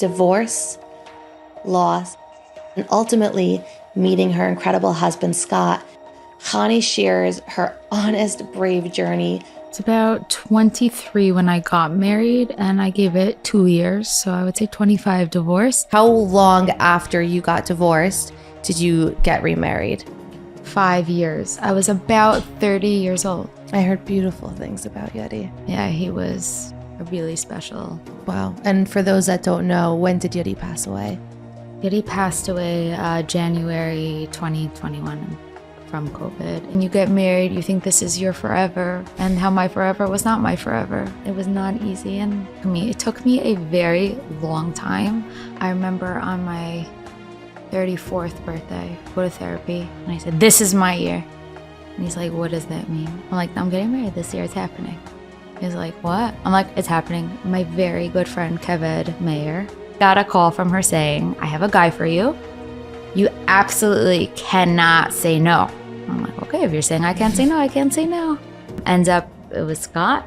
divorce, loss, and ultimately meeting her incredible husband, Scott, Chani shares her honest, brave journey. It's about 23 when I got married, and I gave it 2 years, so I would say 25 divorce. How long after you got divorced did you get remarried? 5 years. I was about 30 years old. I heard beautiful things about Yudi. Yeah, he was really special. Wow. And for those that don't know, when did Yudi pass away? Yudi passed away January 2021 from COVID. And you get married, you think this is your forever, and how my forever was not my forever. It was not easy, and for me, it took me a very long time. I remember on my 34th birthday, go to therapy, and I said, this is my year. And he's like, what does that mean? I'm like, I'm getting married this year, it's happening. He's like, what? I'm like, it's happening. My very good friend, Kevin Mayer, got a call from her saying, I have a guy for you. You absolutely cannot say no. I'm like, okay, if you're saying I can't say no, I can't say no. Ends up, it was Scott.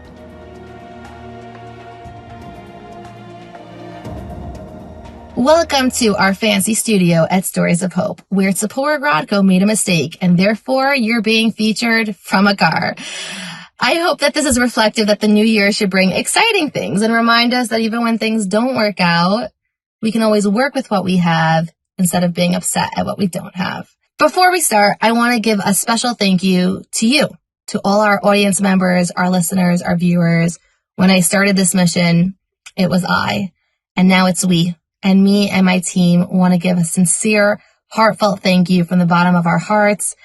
Welcome to our fancy studio at Stories of Hope, where Tzipora Grodko made a mistake, and therefore you're being featured from a car. I hope that this is reflective that the new year should bring exciting things and remind us that even when things don't work out, we can always work with what we have instead of being upset at what we don't have. Before we start, I want to give a special thank you to you, to all our audience members, our listeners, our viewers. When I started this mission, it was I, and now it's we. And me and my team want to give a sincere, heartfelt thank you from the bottom of our hearts.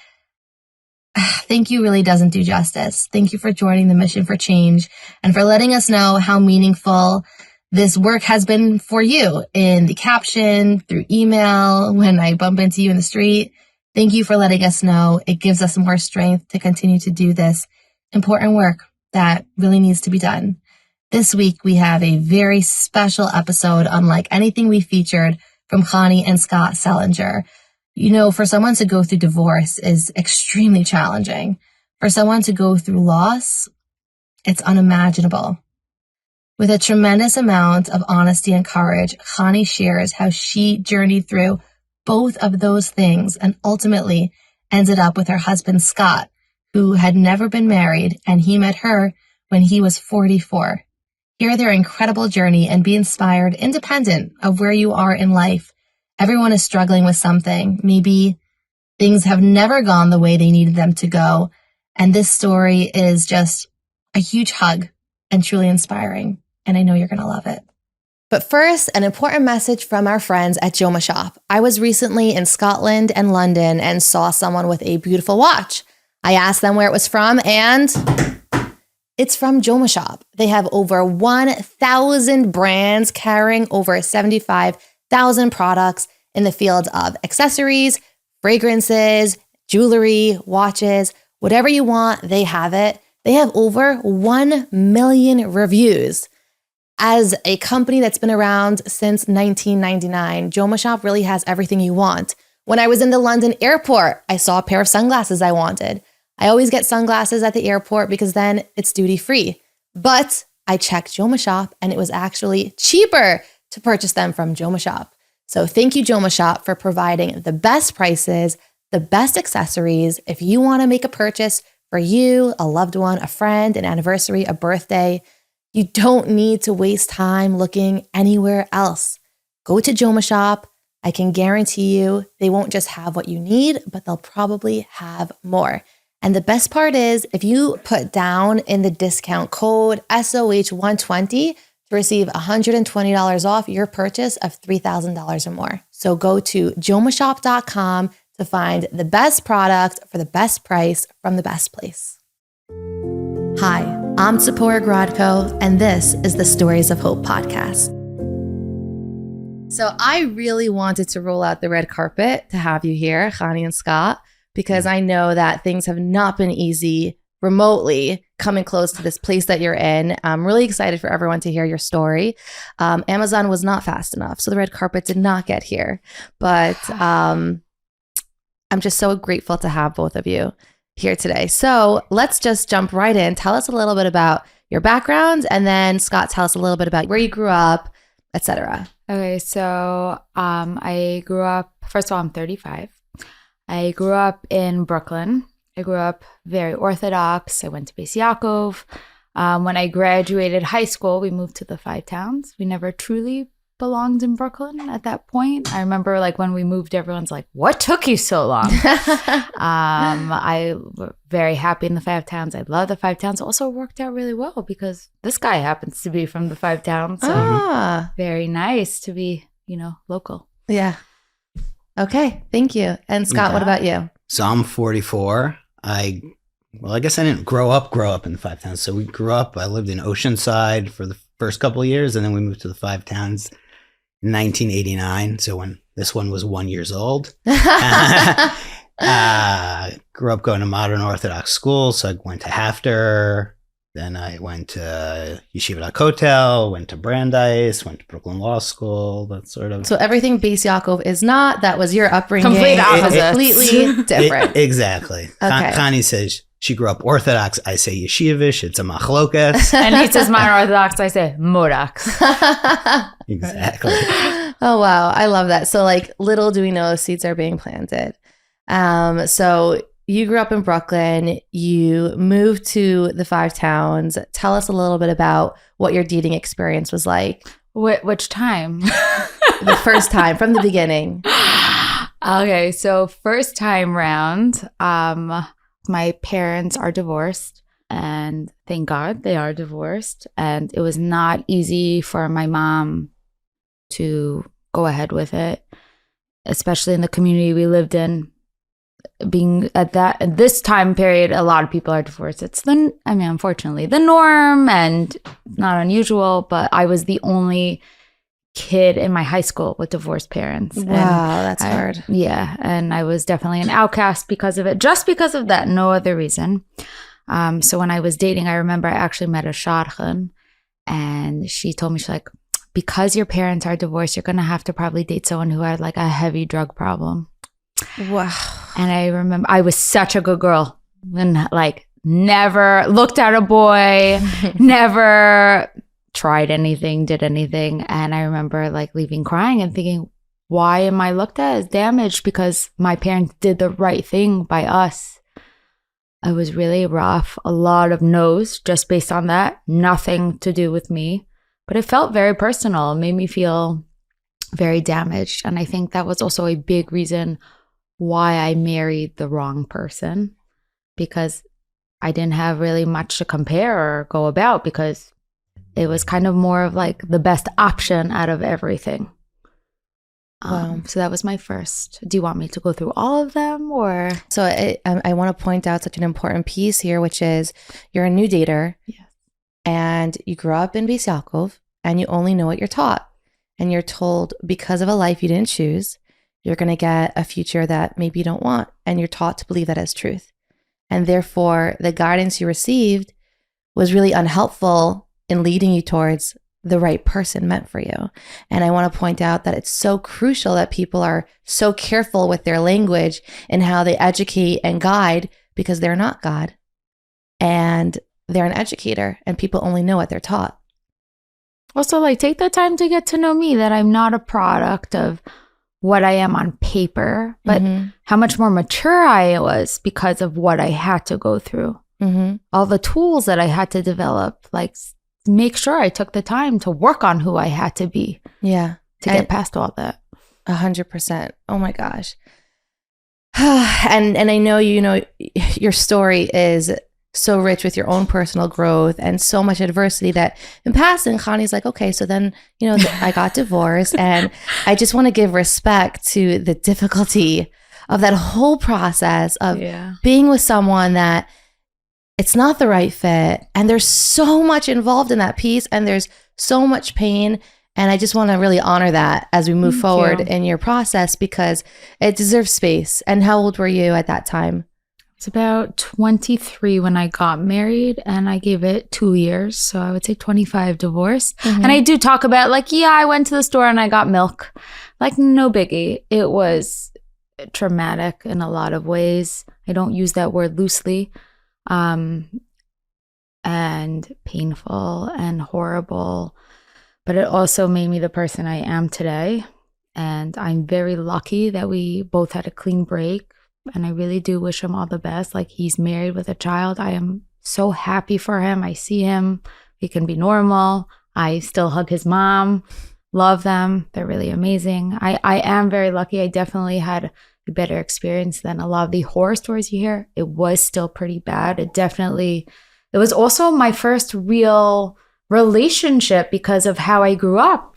Thank you really doesn't do justice. Thank you for joining the mission for change and for letting us know how meaningful this work has been for you in the caption, through email, when I bump into you in the street. Thank you for letting us know. It gives us more strength to continue to do this important work that really needs to be done. This week, we have a very special episode, unlike anything we featured, from Chani and Scott Selinger. You know, for someone to go through divorce is extremely challenging. For someone to go through loss, it's unimaginable. With a tremendous amount of honesty and courage, Chani shares how she journeyed through both of those things and ultimately ended up with her husband, Scott, who had never been married, and he met her when he was 44. Hear their incredible journey and be inspired independent of where you are in life. Everyone is struggling with something. Maybe things have never gone the way they needed them to go. And this story is just a huge hug and truly inspiring. And I know you're going to love it. But first, an important message from our friends at Joma Shop. I was recently in Scotland and London and saw someone with a beautiful watch. I asked them where it was from, and it's from Joma Shop. They have over 1,000 brands carrying over 75,000 products in the fields of accessories, fragrances, jewelry, watches, whatever you want, they have it. They have over 1 million reviews. As a company that's been around since 1999, Joma Shop really has everything you want. When I was in the London airport, I saw a pair of sunglasses I wanted. I always get sunglasses at the airport because then it's duty free. But I checked Joma Shop and it was actually cheaper to purchase them from Joma Shop. So thank you, Joma Shop, for providing the best prices, the best accessories. If you want to make a purchase for you, a loved one, a friend, an anniversary, a birthday, you don't need to waste time looking anywhere else. Go to Joma Shop. I can guarantee you they won't just have what you need, but they'll probably have more. And the best part is, if you put down in the discount code SOH120 to receive $120 off your purchase of $3,000 or more. So go to jomashop.com to find the best product for the best price from the best place. Hi, I'm Tzipora Grodko, and this is the Stories of Hope podcast. So I really wanted to roll out the red carpet to have you here, Chani and Scott, because I know that things have not been easy remotely coming close to this place that you're in. I'm really excited for everyone to hear your story. Amazon was not fast enough, so the red carpet did not get here. But I'm just so grateful to have both of you here today. So let's just jump right in. Tell us a little bit about your background, and then Scott, tell us a little bit about where you grew up, etc.? Okay, so I grew up, first of all, I'm 35. I grew up in Brooklyn. I grew up very Orthodox. I went to Beis Yaakov. When I graduated high school, we moved to the Five Towns. We never truly belonged in Brooklyn at that point. I remember like when we moved, everyone's like, what took you so long? I was very happy in the Five Towns. I love the Five Towns. Also worked out really well because this guy happens to be from the Five Towns. So very nice to be, local. Yeah. Okay. Thank you. And Scott, what about you? So I'm 44. I guess I didn't grow up in the Five Towns. So we grew up, I lived in Oceanside for the first couple of years, and then we moved to the Five Towns in 1989. So when this one was 1 year old. Grew up going to modern Orthodox school. So I went to Hafter. Then I went to Yeshiva Kotel, went to Brandeis, went to Brooklyn Law School, that sort of. So everything Beis Yaakov is not, that was your upbringing. Complete opposite. Completely different. Exactly. Okay. Chani says she grew up Orthodox. I say Yeshivish. It's a machlokas. And he says modern Orthodox. I say Modox. Exactly. Oh, wow. I love that. So like little do we know seeds are being planted. So you grew up in Brooklyn. You moved to the Five Towns. Tell us a little bit about what your dating experience was like. Which time? The first time, from the beginning. Okay, so first time round, my parents are divorced, and thank God they are divorced. And it was not easy for my mom to go ahead with it, especially in the community we lived in. Being at this time period, a lot of people are divorced. It's unfortunately the norm and not unusual, but I was the only kid in my high school with divorced parents. Wow, that's hard. Yeah, and I was definitely an outcast because of it, just because of that, no other reason. So when I was dating, I remember I actually met a shadchan, and she told me, she's like, because your parents are divorced, you're going to have to probably date someone who had like a heavy drug problem. Wow. And I remember I was such a good girl and like never looked at a boy, never tried anything, did anything. And I remember like leaving crying and thinking, why am I looked at as damaged? Because my parents did the right thing by us. It was really rough. A lot of no's just based on that. Nothing to do with me. But it felt very personal. It made me feel very damaged. And I think that was also a big reason why I married the wrong person, because I didn't have really much to compare or go about, because it was kind of more of like the best option out of everything. Wow. So that was my first. Do you want me to go through all of them, or? So I want to point out such an important piece here, which is you're a new dater. Yes. And you grew up in Beis Yaakov, and you only know what you're taught. And you're told because of a life you didn't choose, you're going to get a future that maybe you don't want. And you're taught to believe that as truth. And therefore, the guidance you received was really unhelpful in leading you towards the right person meant for you. And I want to point out that it's so crucial that people are so careful with their language and how they educate and guide, because they're not God. And they're an educator, and people only know what they're taught. Also, like, take the time to get to know me, that I'm not a product of what I am on paper, but how much more mature I was because of what I had to go through. All the tools that I had to develop, like make sure I took the time to work on who I had to be. Yeah. To get past all that. 100%. Oh my gosh. And I know, your story is so rich with your own personal growth and so much adversity that in passing, Chani's like, okay, so then, I got divorced, and I just want to give respect to the difficulty of that whole process of being with someone that it's not the right fit. And there's so much involved in that piece, and there's so much pain. And I just want to really honor that as we move forward in your process, because it deserves space. And how old were you at that time? It's about 23 when I got married, and I gave it 2 years. So I would say 25 divorced. And I do talk about like, I went to the store and I got milk. Like, no biggie. It was traumatic in a lot of ways. I don't use that word loosely. And painful and horrible. but it also made me the person I am today. And I'm very lucky that we both had a clean break. And I really do wish him all the best. Like, he's married with a child. I am so happy for him. I see him. He can be normal. I still hug his mom. Love them. They're really amazing. I am very lucky. I definitely had a better experience than a lot of the horror stories you hear. It was still pretty bad. It was also my first real relationship because of how I grew up.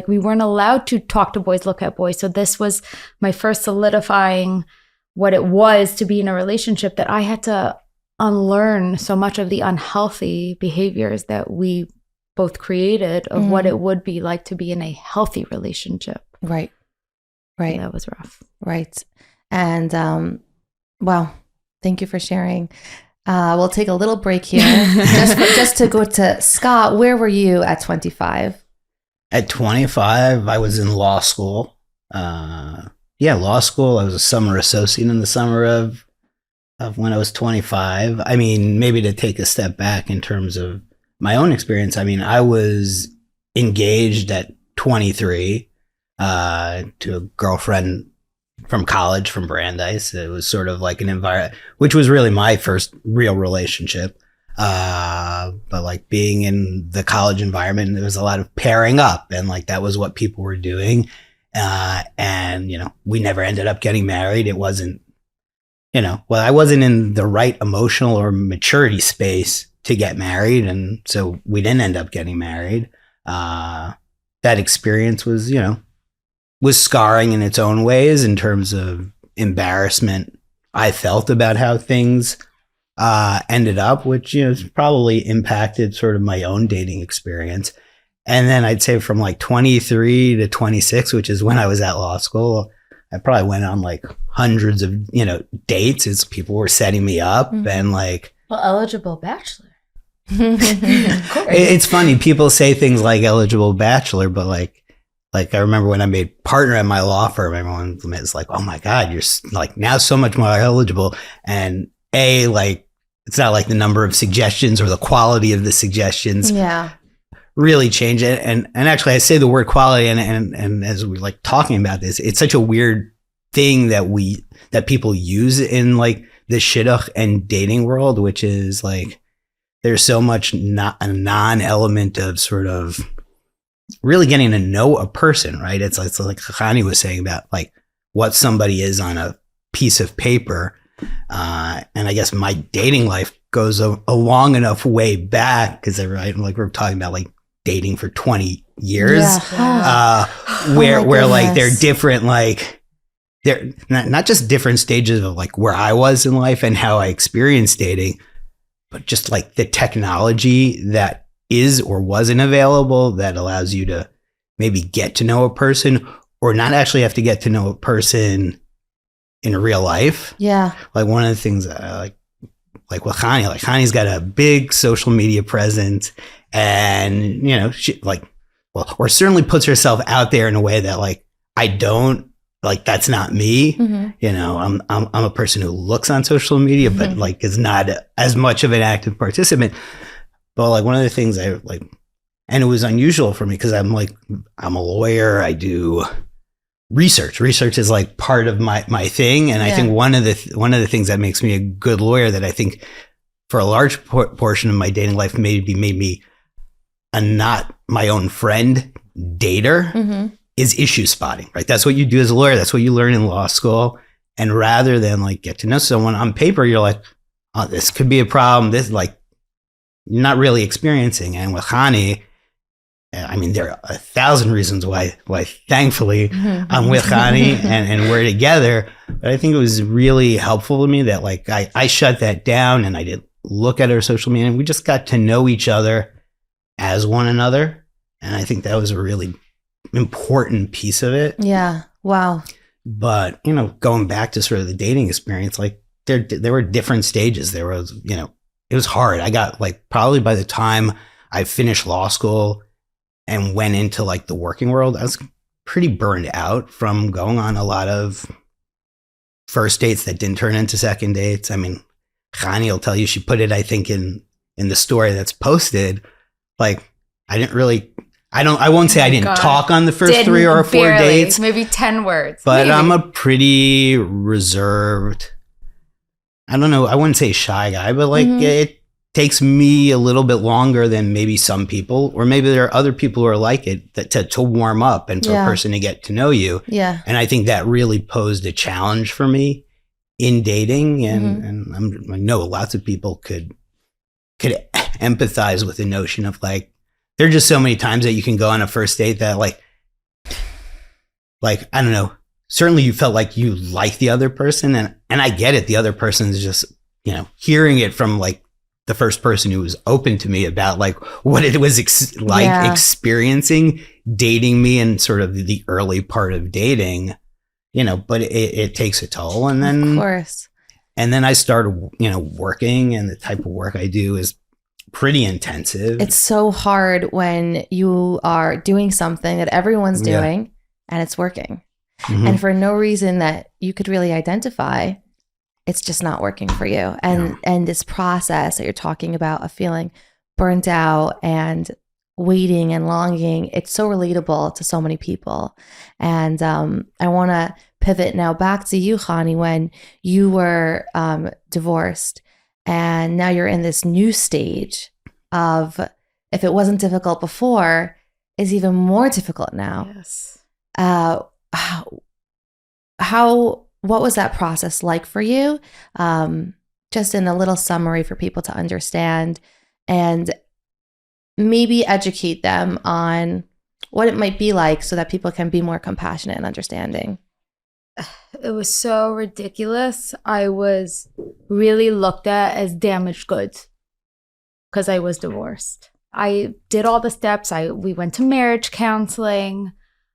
We weren't allowed to talk to boys, look at boys. So this was my first solidifying what it was to be in a relationship, that I had to unlearn so much of the unhealthy behaviors that we both created of what it would be like to be in a healthy relationship. Right. Right. So that was rough. Right. And wow, thank you for sharing. We'll take a little break here just to go to Scott. Where were you at 25? At 25, I was in law school. Law school. I was a summer associate in the summer of when I was 25. I mean, maybe to take a step back in terms of my own experience. I mean, I was engaged at 23 to a girlfriend from college, from Brandeis. It was sort of like an environment, which was really my first real relationship. But like being in the college environment, there was a lot of pairing up, and like that was what people were doing. And, we never ended up getting married. It wasn't, I wasn't in the right emotional or maturity space to get married. And so we didn't end up getting married. That experience was, was scarring in its own ways in terms of embarrassment I felt about how things ended up, which, probably impacted sort of my own dating experience. And then I'd say from like 23 to 26, which is when I was at law school, I probably went on like hundreds of, dates as people were setting me up and like. Well, eligible bachelor. It's funny. People say things like eligible bachelor, but like I remember when I made partner at my law firm, everyone was like, oh my God, you're like now so much more eligible. And it's not like the number of suggestions or the quality of the suggestions. Yeah. Really change it. And actually I say the word quality and as we're like talking about this, it's such a weird thing that people use in like the shidduch and dating world, which is like, there's so much not a non-element of sort of really getting to know a person, right? It's like Chani was saying about like what somebody is on a piece of paper. And I guess my dating life goes a long enough way back because we're talking about like dating for 20 years, where like they're different, like they're not just different stages of like where I was in life and how I experienced dating, but just like the technology that is or wasn't available that allows you to maybe get to know a person or not actually have to get to know a person in real life. Yeah. Like one of the things that I like with Chani, like Chani's got a big social media presence and, she or certainly puts herself out there in a way that like, I don't, like, that's not me. I'm a person who looks on social media, but like is not as much of an active participant. But like one of the things I like, and it was unusual for me because I'm a lawyer. I do research. Research is like part of my thing. And I think one of the things that makes me a good lawyer that I think for a large portion of my dating life made me a not my own friend dater is issue spotting, right? That's what you do as a lawyer. That's what you learn in law school. And rather than like get to know someone on paper, you're like, oh, this could be a problem. This like you're not really experiencing. And with Chani, I mean, there are 1,000 reasons why thankfully I'm with Chani and we're together. But I think it was really helpful to me that like I shut that down and I did look at her social media and we just got to know each other as one another. And I think that was a really important piece of it. Yeah. Wow. But, going back to sort of the dating experience, like there were different stages. There was, it was hard. I got like probably by the time I finished law school and went into like the working world, I was pretty burned out from going on a lot of first dates that didn't turn into second dates. I mean, Chani will tell you, she put it, I think, in the story that's posted. Like, I I won't say I didn't God. talk on the first 3 or 4 Barely. dates. Maybe 10 words. But maybe. I'm a pretty reserved, I don't know, I wouldn't say shy guy, but like it takes me a little bit longer than maybe some people, or maybe there are other people who are like it, that to warm up and for a person to get to know you. Yeah. And I think that really posed a challenge for me in dating. And I know lots of people could empathize with the notion of like, there are just so many times that you can go on a first date that like, I don't know, certainly you felt like you like the other person. And I get it. The other person is just, you know, hearing it from like the first person who was open to me about like what it was experiencing dating me in sort of the early part of dating, you know, but it takes a toll. And then, of course. And then I started, you know, working, and the type of work I do is pretty intensive. It's so hard when you are doing something that everyone's doing and it's working. And for no reason that you could really identify, it's just not working for you. And this process that you're talking about of feeling burnt out and waiting and longing, it's so relatable to so many people. And I want to pivot now back to you, Chani, when you were divorced, and now you're in this new stage of, if it wasn't difficult before, is even more difficult now. Yes. What was that process like for you? Just in a little summary for people to understand, and maybe educate them on what it might be like, so that people can be more compassionate and understanding. It was so ridiculous. I was really looked at as damaged goods because I was divorced. I did all the steps. We went to marriage counseling.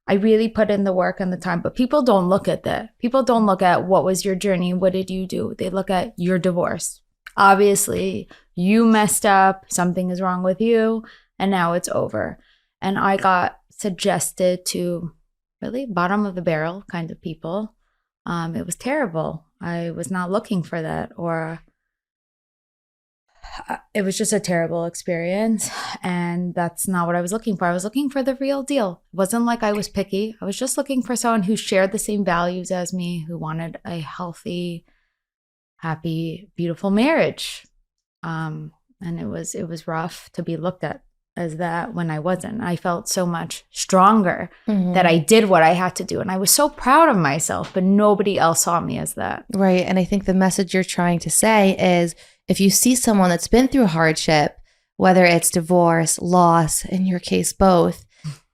I really put in the work and the time, but people don't look at that. People don't look at what was your journey, what did you do? They look at your divorce. Obviously, you messed up, something is wrong with you, and now it's over. And I got suggested to really bottom of the barrel kind of people. It was terrible. I was not looking for that, or it was just a terrible experience, and that's not what I was looking for. I was looking for the real deal. It wasn't like I was picky. I was just looking for someone who shared the same values as me, who wanted a healthy, happy, beautiful marriage. And it was rough to be looked at as that when I wasn't. I felt so much stronger that I did what I had to do, and I was so proud of myself, but nobody else saw me as that. Right. And I think the message you're trying to say is, if you see someone that's been through hardship, whether it's divorce, loss, in your case, both,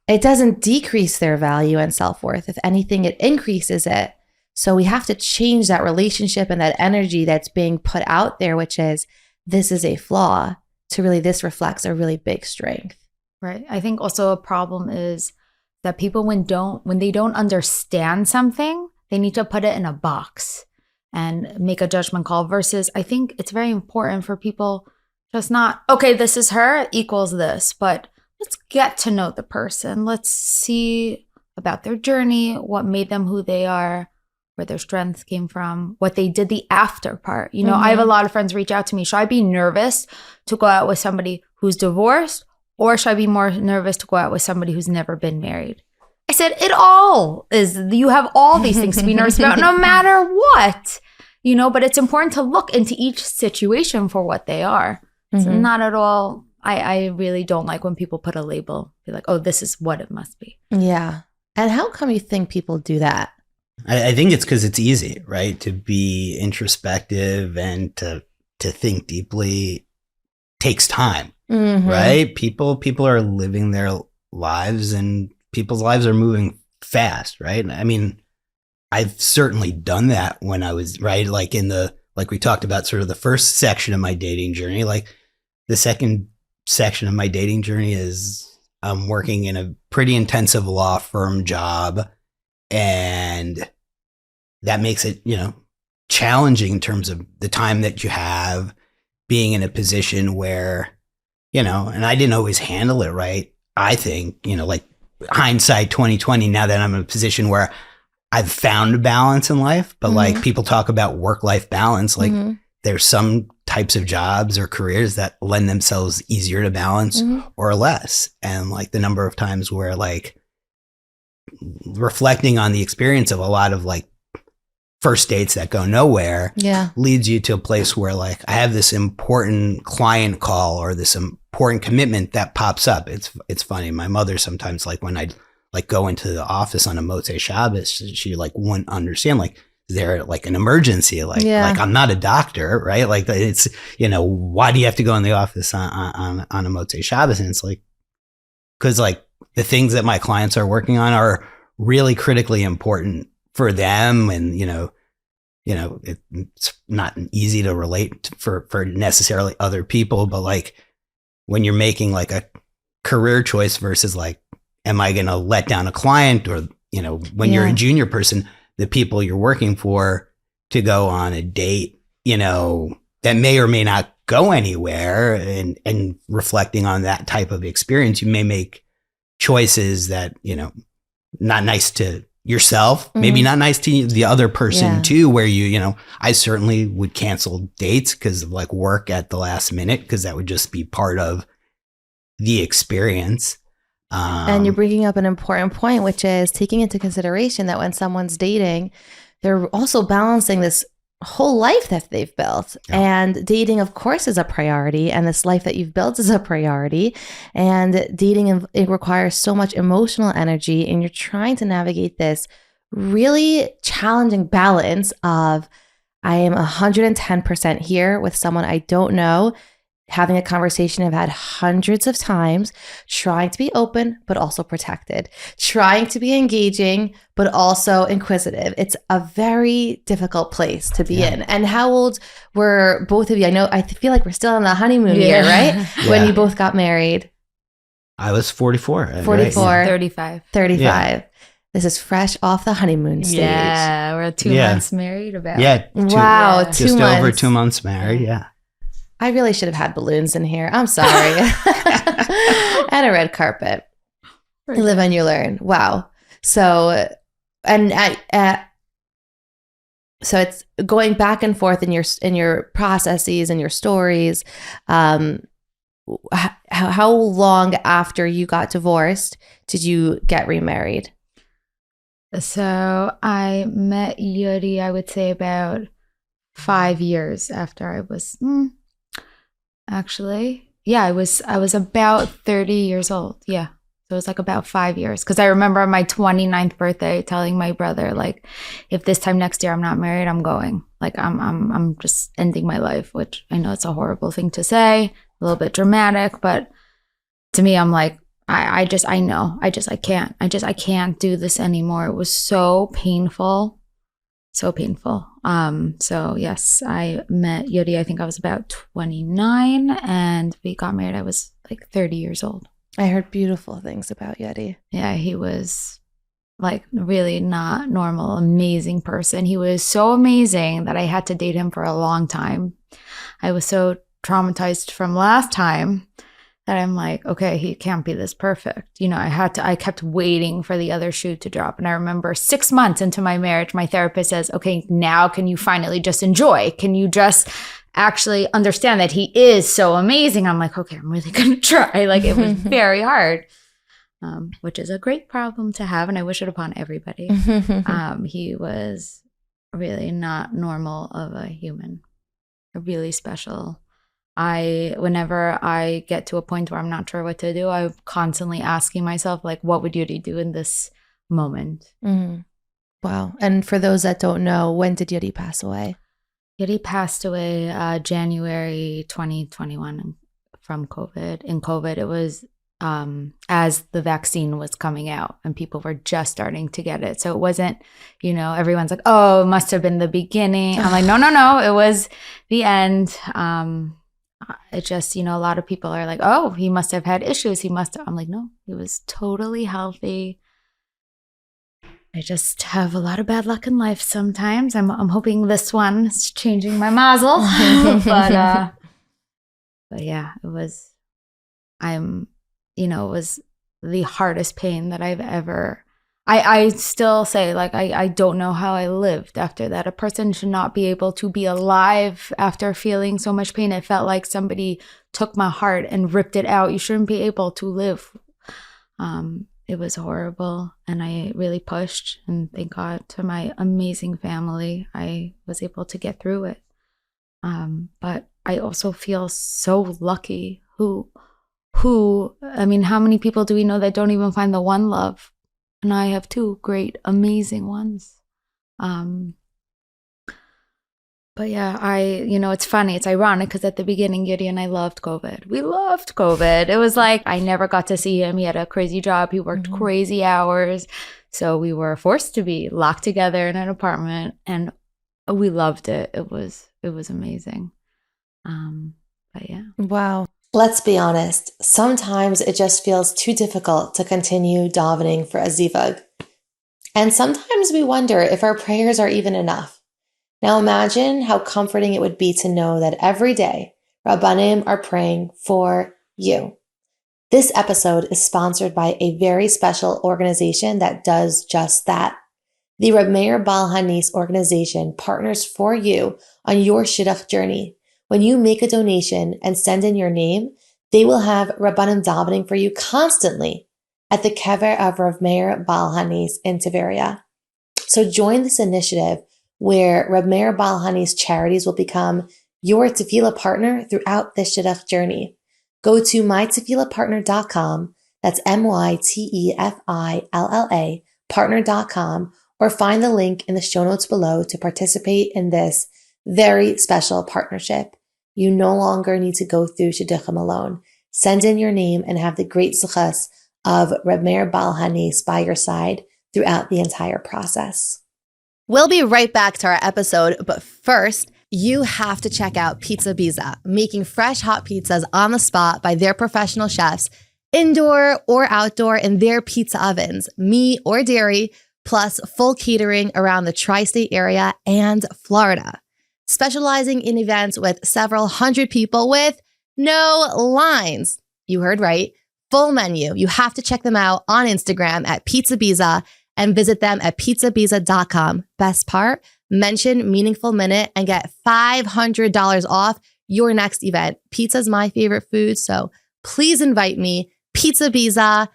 it doesn't decrease their value and self-worth. If anything, it increases it. So we have to change that relationship and that energy that's being put out there, which is, this is a flaw, to really, this reflects a really big strength. Right. I think also a problem is that people, when they don't understand something, they need to put it in a box and make a judgment call, versus I think it's very important for people just not, okay, this is her equals this, but let's get to know the person. Let's see about their journey, what made them who they are, where their strength came from, what they did the after part. You know, I have a lot of friends reach out to me. Should I be nervous to go out with somebody who's divorced, or should I be more nervous to go out with somebody who's never been married? I said, it all is, you have all these things to be nervous about, no matter what, you know, but it's important to look into each situation for what they are. It's not at all, I really don't like when people put a label, be like, oh, this is what it must be. Yeah. And how come you think people do that? I think it's because it's easy, right? To be introspective and to think deeply takes time, right? People are living their lives, and people's lives are moving fast, right? I mean, I've certainly done that when I was, right, like like we talked about, sort of the first section of my dating journey. Like the second section of my dating journey is I'm working in a pretty intensive law firm job, and that makes it, you know, challenging in terms of the time that you have, being in a position where, you know, and I didn't always handle it right. I think, you know, like hindsight 2020, now that I'm in a position where I've found a balance in life, but like people talk about work-life balance, like there's some types of jobs or careers that lend themselves easier to balance or less. And like the number of times where like reflecting on the experience of a lot of like first dates that go nowhere leads you to a place where like I have this important client call or this important commitment that pops up. It's funny. My mother sometimes, like when I like go into the office on a Motzei Shabbos, she like wouldn't understand, like, is there like an emergency? Like I'm not a doctor, right? Like it's, you know, why do you have to go in the office on a Motzei Shabbos? And it's like, cause like the things that my clients are working on are really critically important for them. And, you know, it's not easy to relate for necessarily other people, but like when you're making like a career choice versus like, am I going to let down a client? Or, you know, when you're a junior person, the people you're working for to go on a date, you know, that may or may not go anywhere, and reflecting on that type of experience, you may make choices that, you know, not nice to yourself, maybe not nice to the other person too, where you know, I certainly would cancel dates because of like work at the last minute, because that would just be part of the experience. And you're bringing up an important point, which is taking into consideration that when someone's dating, they're also balancing this whole life that they've built. And dating, of course, is a priority. And this life that you've built is a priority. And dating, it requires so much emotional energy. And you're trying to navigate this really challenging balance of, I am 110% here with someone I don't know, having a conversation I've had hundreds of times, trying to be open, but also protected, trying to be engaging, but also inquisitive. It's a very difficult place to be in. And how old were both of you? I feel like we're still on the honeymoon year, right? When you both got married. I was 44. 44. Right? 35. 35. Yeah. This is fresh off the honeymoon stage. Yeah, we're 2 months married about. Yeah. Wow. 2 months. Just over 2 months married. Yeah. I really should have had balloons in here. I'm sorry. And a red carpet. You live and you learn. Wow. So, and so it's going back and forth in your processes and your stories. How long after you got divorced did you get remarried? So I met Yudi, I would say about 5 years after I was. Actually, yeah, I was about 30 years old. Yeah. So it was like about 5 years. Because I remember on my 29th birthday telling my brother, like, if this time next year I'm not married, I'm going. Like, I'm just ending my life, which I know it's a horrible thing to say, a little bit dramatic, but to me, I'm like, I can't do this anymore. It was so painful. So painful. So yes, I met Yudi, I think I was about 29, and we got married. I was like 30 years old. I heard beautiful things about Yudi. Yeah, he was like really not normal, amazing person. He was so amazing that I had to date him for a long time. I was so traumatized from last time that I'm like, okay, he can't be this perfect. You know, I kept waiting for the other shoe to drop. And I remember 6 months into my marriage, my therapist says, okay, now can you finally just enjoy? Can you just actually understand that he is so amazing? I'm like, okay, I'm really going to try. Like, it was very hard, which is a great problem to have. And I wish it upon everybody. He was really not normal of a human, really special. Whenever I get to a point where I'm not sure what to do, I'm constantly asking myself, like, what would Yudi do in this moment? Wow. And for those that don't know, when did Yudi pass away? Yudi passed away January 2021 from COVID. In COVID, it was as the vaccine was coming out and people were just starting to get it. So it wasn't, you know, everyone's like, oh, it must have been the beginning. I'm like, no, it was the end. It just, you know, a lot of people are like, oh, he must have had issues. I'm like, no, he was totally healthy. I just have a lot of bad luck in life sometimes. I'm hoping this one is changing my mazel. But yeah, it was the hardest pain that I've ever I still say, like, I don't know how I lived after that. A person should not be able to be alive after feeling so much pain. It felt like somebody took my heart and ripped it out. You shouldn't be able to live. It was horrible, and I really pushed, and thank God to my amazing family, I was able to get through it. But I also feel so lucky. I mean, how many people do we know that don't even find the one love? And I have two great, amazing ones. But yeah, it's funny. It's ironic because at the beginning, Yudi and I loved COVID. We loved COVID. It was like I never got to see him. He had a crazy job. He worked crazy hours. So we were forced to be locked together in an apartment, and we loved it. It was amazing. But yeah. Wow. Let's be honest, sometimes it just feels too difficult to continue davening for a zivug. And sometimes we wonder if our prayers are even enough. Now imagine how comforting it would be to know that every day Rabbanim are praying for you. This episode is sponsored by a very special organization that does just that. The Reb Meir Baal HaNes organization partners for you on your shidduch journey. When you make a donation and send in your name, they will have Rabbanim davening for you constantly at the kever of Reb Meir Baal HaNes in Tiberia. So join this initiative where Reb Meir Baal HaNes charities will become your tefillah partner throughout this shidduch journey. Go to mytefillahpartner.com, that's MyTefilla, partner.com, or find the link in the show notes below to participate in this very special partnership. You no longer need to go through shidduchim alone. Send in your name and have the great zechus of Reb Meir Baal HaNes by your side throughout the entire process. We'll be right back to our episode, but first, you have to check out Pizza Biza, making fresh hot pizzas on the spot by their professional chefs, indoor or outdoor in their pizza ovens, meat or dairy, plus full catering around the tri-state area and Florida. Specializing in events with several hundred people with no lines. You heard right. Full menu. You have to check them out on Instagram at Pizza Biza and visit them at pizzabiza.com. Best part, mention Meaningful Minute and get $500 off your next event. Pizza's my favorite food, so please invite me, Pizza Biza,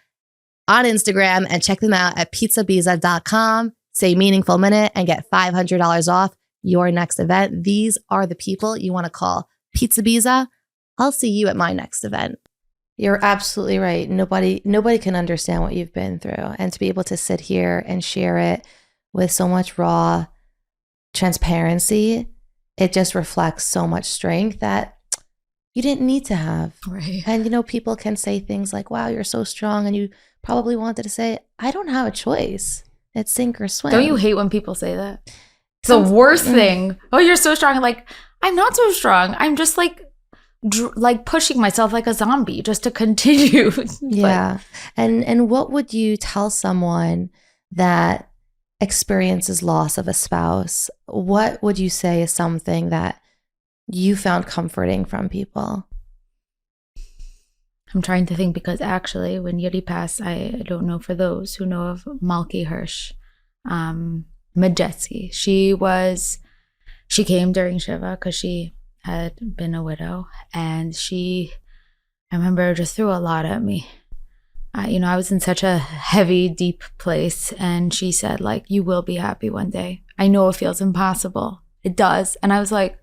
on Instagram, and check them out at pizzabiza.com. Say Meaningful Minute and get $500 off your next event. These are the people you want to call. Pizza Biza, I'll see you at my next event. You're absolutely right. Nobody can understand what you've been through. And to be able to sit here and share it with so much raw transparency, it just reflects so much strength that you didn't need to have. Right. And, people can say things like, wow, you're so strong. And you probably wanted to say, I don't have a choice. It's sink or swim. Don't you hate when people say that? It's the worst thing. Oh, you're so strong. Like, I'm not so strong. I'm just like pushing myself like a zombie just to continue. Yeah. And what would you tell someone that experiences loss of a spouse? What would you say is something that you found comforting from people? I'm trying to think, because actually when Yudi passed, I don't know, for those who know of Malki Hirsch, Majetsi. She came during Shiva because she had been a widow, and I remember, just threw a lot at me. I was in such a heavy, deep place, and she said, like, you will be happy one day. I know it feels impossible. It does. And I was like,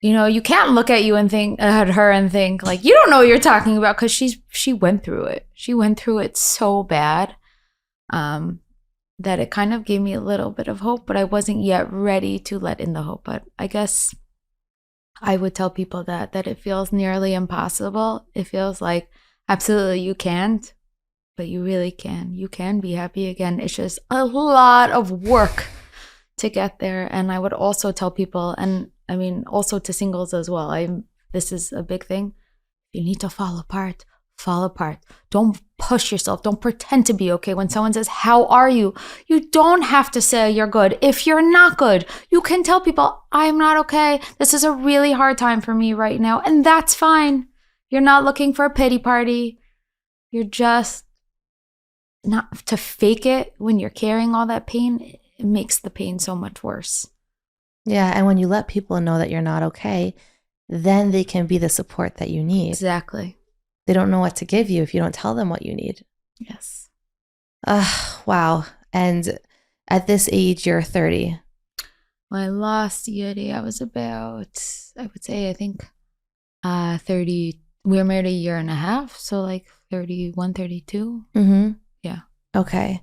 you can't look at her and think like, you don't know what you're talking about, because she went through it. She went through it so bad that it kind of gave me a little bit of hope, but I wasn't yet ready to let in the hope. But I guess I would tell people that it feels nearly impossible. It feels like absolutely you can't, but you really can. You can be happy again. It's just a lot of work to get there. And I would also tell people, and I mean also to singles as well, this is a big thing. You need to fall apart. Don't push yourself. Don't pretend to be okay. When someone says, how are you? You don't have to say you're good. If you're not good, you can tell people, I'm not okay. This is a really hard time for me right now. And that's fine. You're not looking for a pity party. You're just not to fake it when you're carrying all that pain, it makes the pain so much worse. Yeah. And when you let people know that you're not okay, then they can be the support that you need. Exactly. They don't know what to give you if you don't tell them what you need. Yes. Wow. And at this age, you're 30. When I lost Yudi, I was about, I would say, I think 30. We were married a year and a half. So like 31, 32. Mm-hmm. Yeah. Okay.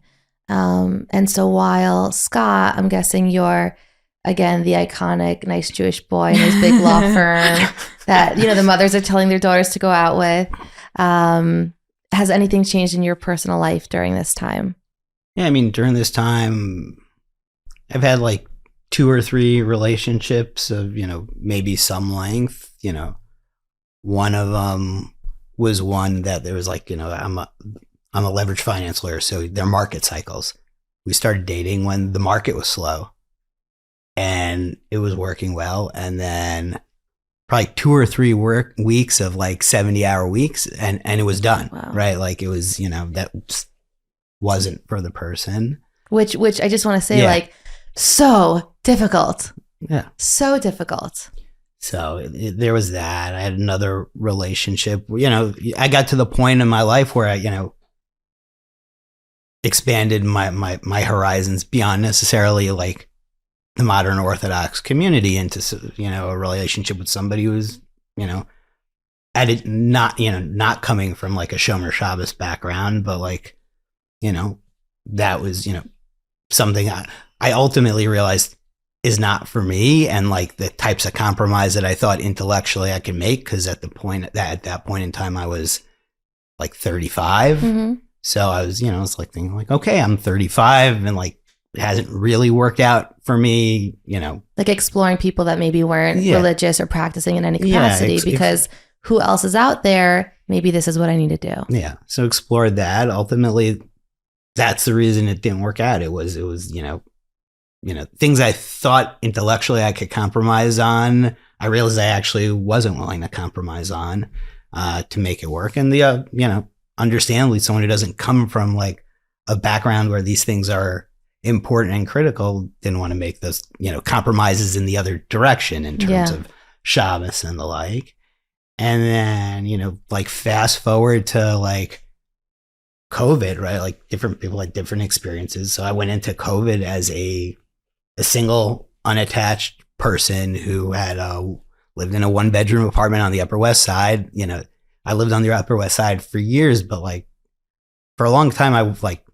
And so while Scott, I'm guessing you're, again, the iconic nice Jewish boy in his big law firm that, the mothers are telling their daughters to go out with. Has anything changed in your personal life during this time? Yeah, I mean, during this time, I've had like 2 or 3 relationships of, maybe some length. One of them was one that there was like, I'm a leverage finance lawyer, so they're market cycles. We started dating when the market was slow, and it was working well. And then probably 2 or 3 weeks of like 70-hour weeks, and it was done. Wow. Right? Like it was, that wasn't for the person. Which I just want to say, Yeah. like, so difficult. Yeah. So difficult. So there was that. I had another relationship. I got to the point in my life where I, expanded my horizons beyond necessarily like the modern Orthodox community into, a relationship with somebody who's, not coming from like a Shomer Shabbos background, but like, that was, something I ultimately realized is not for me, and like the types of compromise that I thought intellectually I could make, because at that point in time I was like 35. Mm-hmm. So I was, it's like thinking like, okay, I'm 35 and like it hasn't really worked out for me, Like exploring people that maybe weren't Yeah. religious or practicing in any Yeah, capacity, because who else is out there? Maybe this is what I need to do. Yeah. So explored that. Ultimately, that's the reason it didn't work out. It was, things I thought intellectually I could compromise on, I realized I actually wasn't willing to compromise on to make it work. And understandably, someone who doesn't come from like a background where these things are important and critical didn't want to make those, compromises in the other direction in terms of Shabbos and the like. And then, like fast forward to like COVID, right? Like different people had different experiences. So I went into COVID as a single, unattached person who had lived in a 1-bedroom apartment on the Upper West Side. I lived on the Upper West Side for years, but like for a long time, I like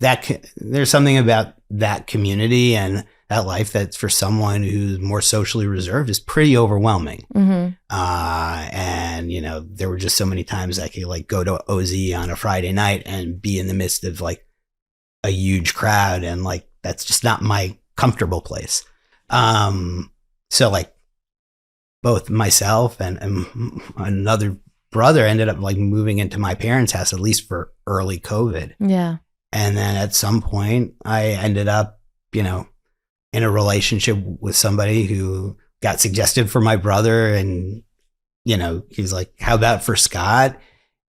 that. There's something about that community and that life that's for someone who's more socially reserved is pretty overwhelming. Mm-hmm. And there were just so many times I could like go to OZ on a Friday night and be in the midst of like a huge crowd, and like that's just not my comfortable place. So like both myself and another brother ended up like moving into my parents' house, at least for early COVID. Yeah. And then at some point I ended up, in a relationship with somebody who got suggested for my brother, and, he's like, how about for Scott?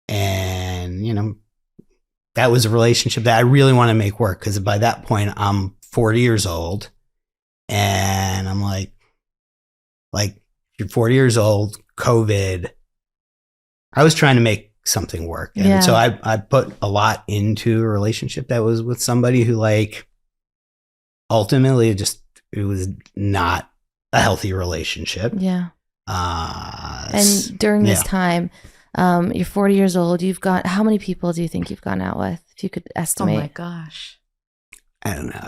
And, that was a relationship that I really want to make work, because by that point I'm 40 years old, and I'm like, you're 40 years old, COVID. I was trying to make something work. And so I put a lot into a relationship that was with somebody who like, ultimately it was not a healthy relationship. Yeah. And during this time, you're 40 years old. How many people do you think you've gone out with? If you could estimate. Oh my gosh. I don't know.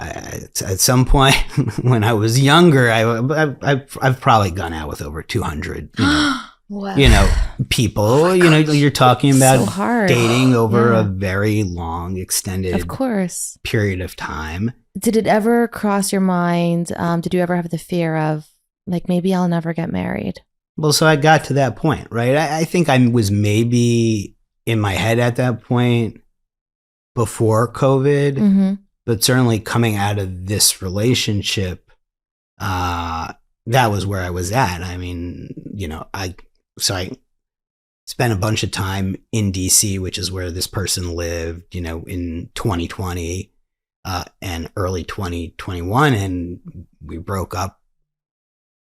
At some point when I was younger, I've probably gone out with over 200, Wow. people, you're talking about So hard. dating over Yeah. a very long, extended Of course. period of time. Did it ever cross your mind? Did you ever have the fear of like, maybe I'll never get married? Well, so I got to that point, right? I think I was maybe in my head at that point before COVID, Mm-hmm. but certainly coming out of this relationship, that was where I was at. I mean, I spent a bunch of time in DC, which is where this person lived, in 2020 and early 2021. And we broke up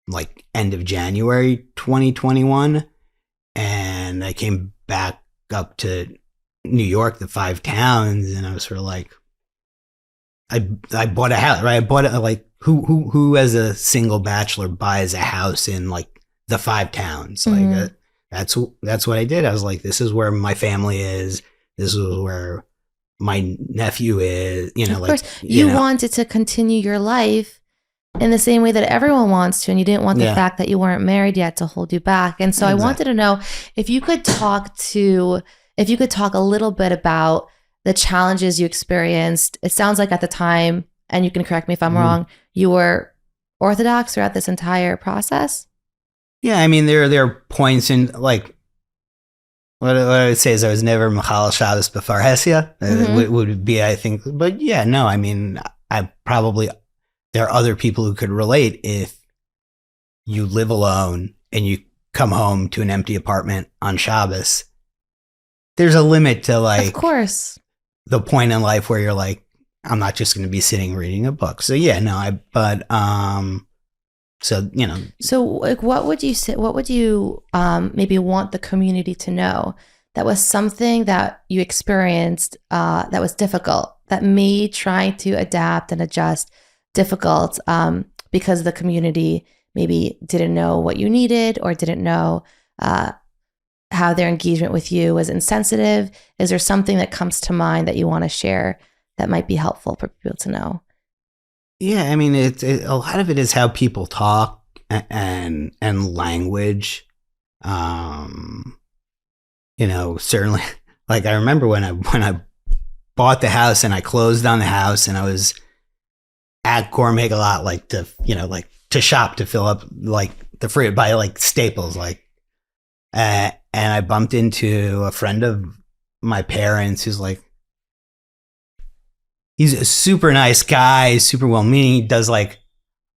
like end of January 2021. And I came back up to New York, the 5 towns, and I was sort of like, I bought a house, right? I bought it like who as a single bachelor buys a house in like the 5 towns? Like that's what I did. I was like, this is where my family is. This is where my nephew is. Of course, you wanted to continue your life in the same way that everyone wants to, and you didn't want the fact that you weren't married yet to hold you back. And so I wanted to know if you could talk a little bit about the challenges you experienced. It sounds like at the time, and you can correct me if I'm wrong, you were Orthodox throughout this entire process? Yeah, I mean, there are points in, like, what I would say is I was never Michal Shabbos before Hesia. Would be, I think. But yeah, no, I mean, there are other people who could relate. If you live alone and you come home to an empty apartment on Shabbos, there's a limit to, like, of course, the point in life where you're like, I'm not just going to be sitting reading a book. So yeah, no, So like, what would you say? What would you maybe want the community to know that was something that you experienced that was difficult, that made trying to adapt and adjust difficult because the community maybe didn't know what you needed or didn't know how their engagement with you was insensitive? Is there something that comes to mind that you want to share that might be helpful for people to know? Yeah, I mean, a lot of it is how people talk and language. Certainly, like, I remember when I bought the house and I closed on the house, and I was at Gourmet a lot, like to shop to fill up like the fridge, buy like staples, like, and I bumped into a friend of my parents who's like, he's a super nice guy, super well-meaning. He does like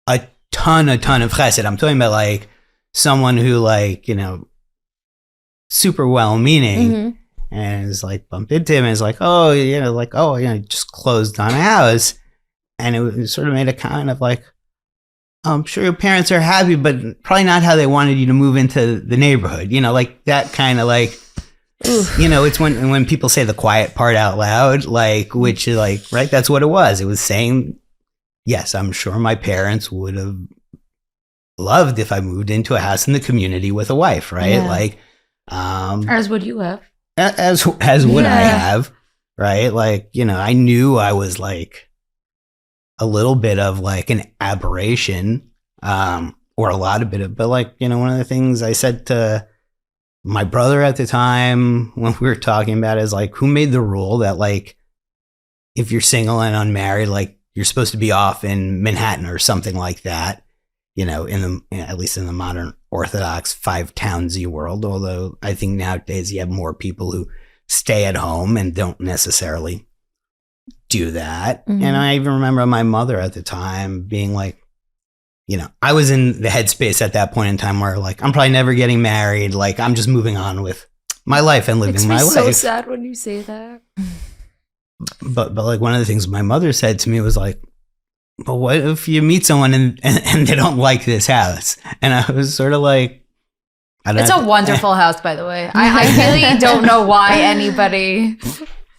a ton of chesed. I'm talking about like someone who, like, super well-meaning, and is like, bumped into him and is like, just closed on a house. And it sort of made a comment of like, I'm sure your parents are happy, but probably not how they wanted you to move into the neighborhood. Like that kind of like, it's when people say the quiet part out loud, like, which is like, right, that's what it was. It was saying, yes, I'm sure my parents would have loved if I moved into a house in the community with a wife, right? Yeah. Like, as would you have. As would I have, right? Like, I knew I was like a little bit of like an aberration, or a lot of bit of, but like, one of the things I said to my brother at the time when we were talking about it is like, who made the rule that like, if you're single and unmarried, like you're supposed to be off in Manhattan or something like that, at least in the modern Orthodox 5-townsy world. Although I think nowadays you have more people who stay at home and don't necessarily do that. And I even remember my mother at the time being like, I was in the headspace at that point in time where like, I'm probably never getting married. Like, I'm just moving on with my life and living my life. It's so sad when you say that. But like, one of the things my mother said to me was like, but what if you meet someone and they don't like this house? And I was sort of like, it's a wonderful house, by the way. I really don't know why anybody.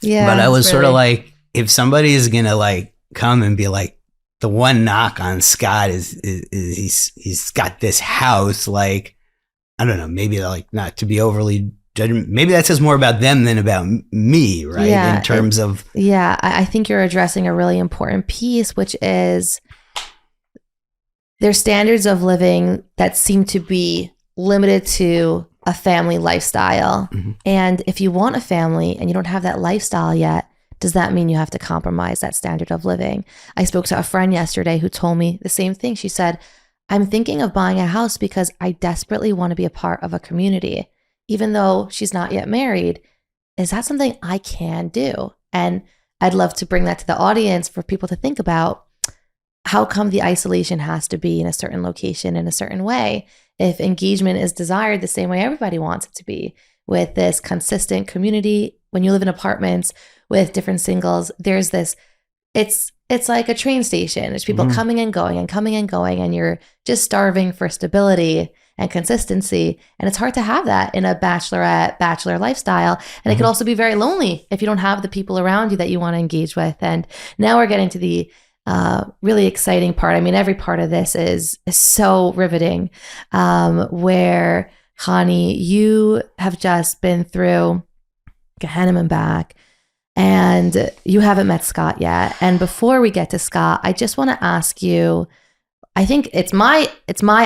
Yeah. But I was sort of like, if somebody is going to like come and be like, the one knock on Scott is he's got this house, like, I don't know, maybe like, not to be overly judgment, maybe that says more about them than about me, right? Yeah, in terms of. Yeah, I think you're addressing a really important piece, which is their standards of living that seem to be limited to a family lifestyle. And if you want a family and you don't have that lifestyle yet, does that mean you have to compromise that standard of living? I spoke to a friend yesterday who told me the same thing. She said, I'm thinking of buying a house because I desperately want to be a part of a community. Even though she's not yet married, is that something I can do? And I'd love to bring that to the audience for people to think about. How come the isolation has to be in a certain location in a certain way if engagement is desired the same way everybody wants it to be? with this consistent community. When you live in apartments with different singles, there's this, it's like a train station. There's people coming and going and coming and going, and you're just starving for stability and consistency. And it's hard to have that in a bachelor lifestyle. And it can also be very lonely if you don't have the people around you that you want to engage with. And now we're getting to the really exciting part. I mean, every part of this is so riveting, where Chani, you have just been through Gehenna and back, and you haven't met Scott yet. And before we get to Scott, I just want to ask you, I think it's my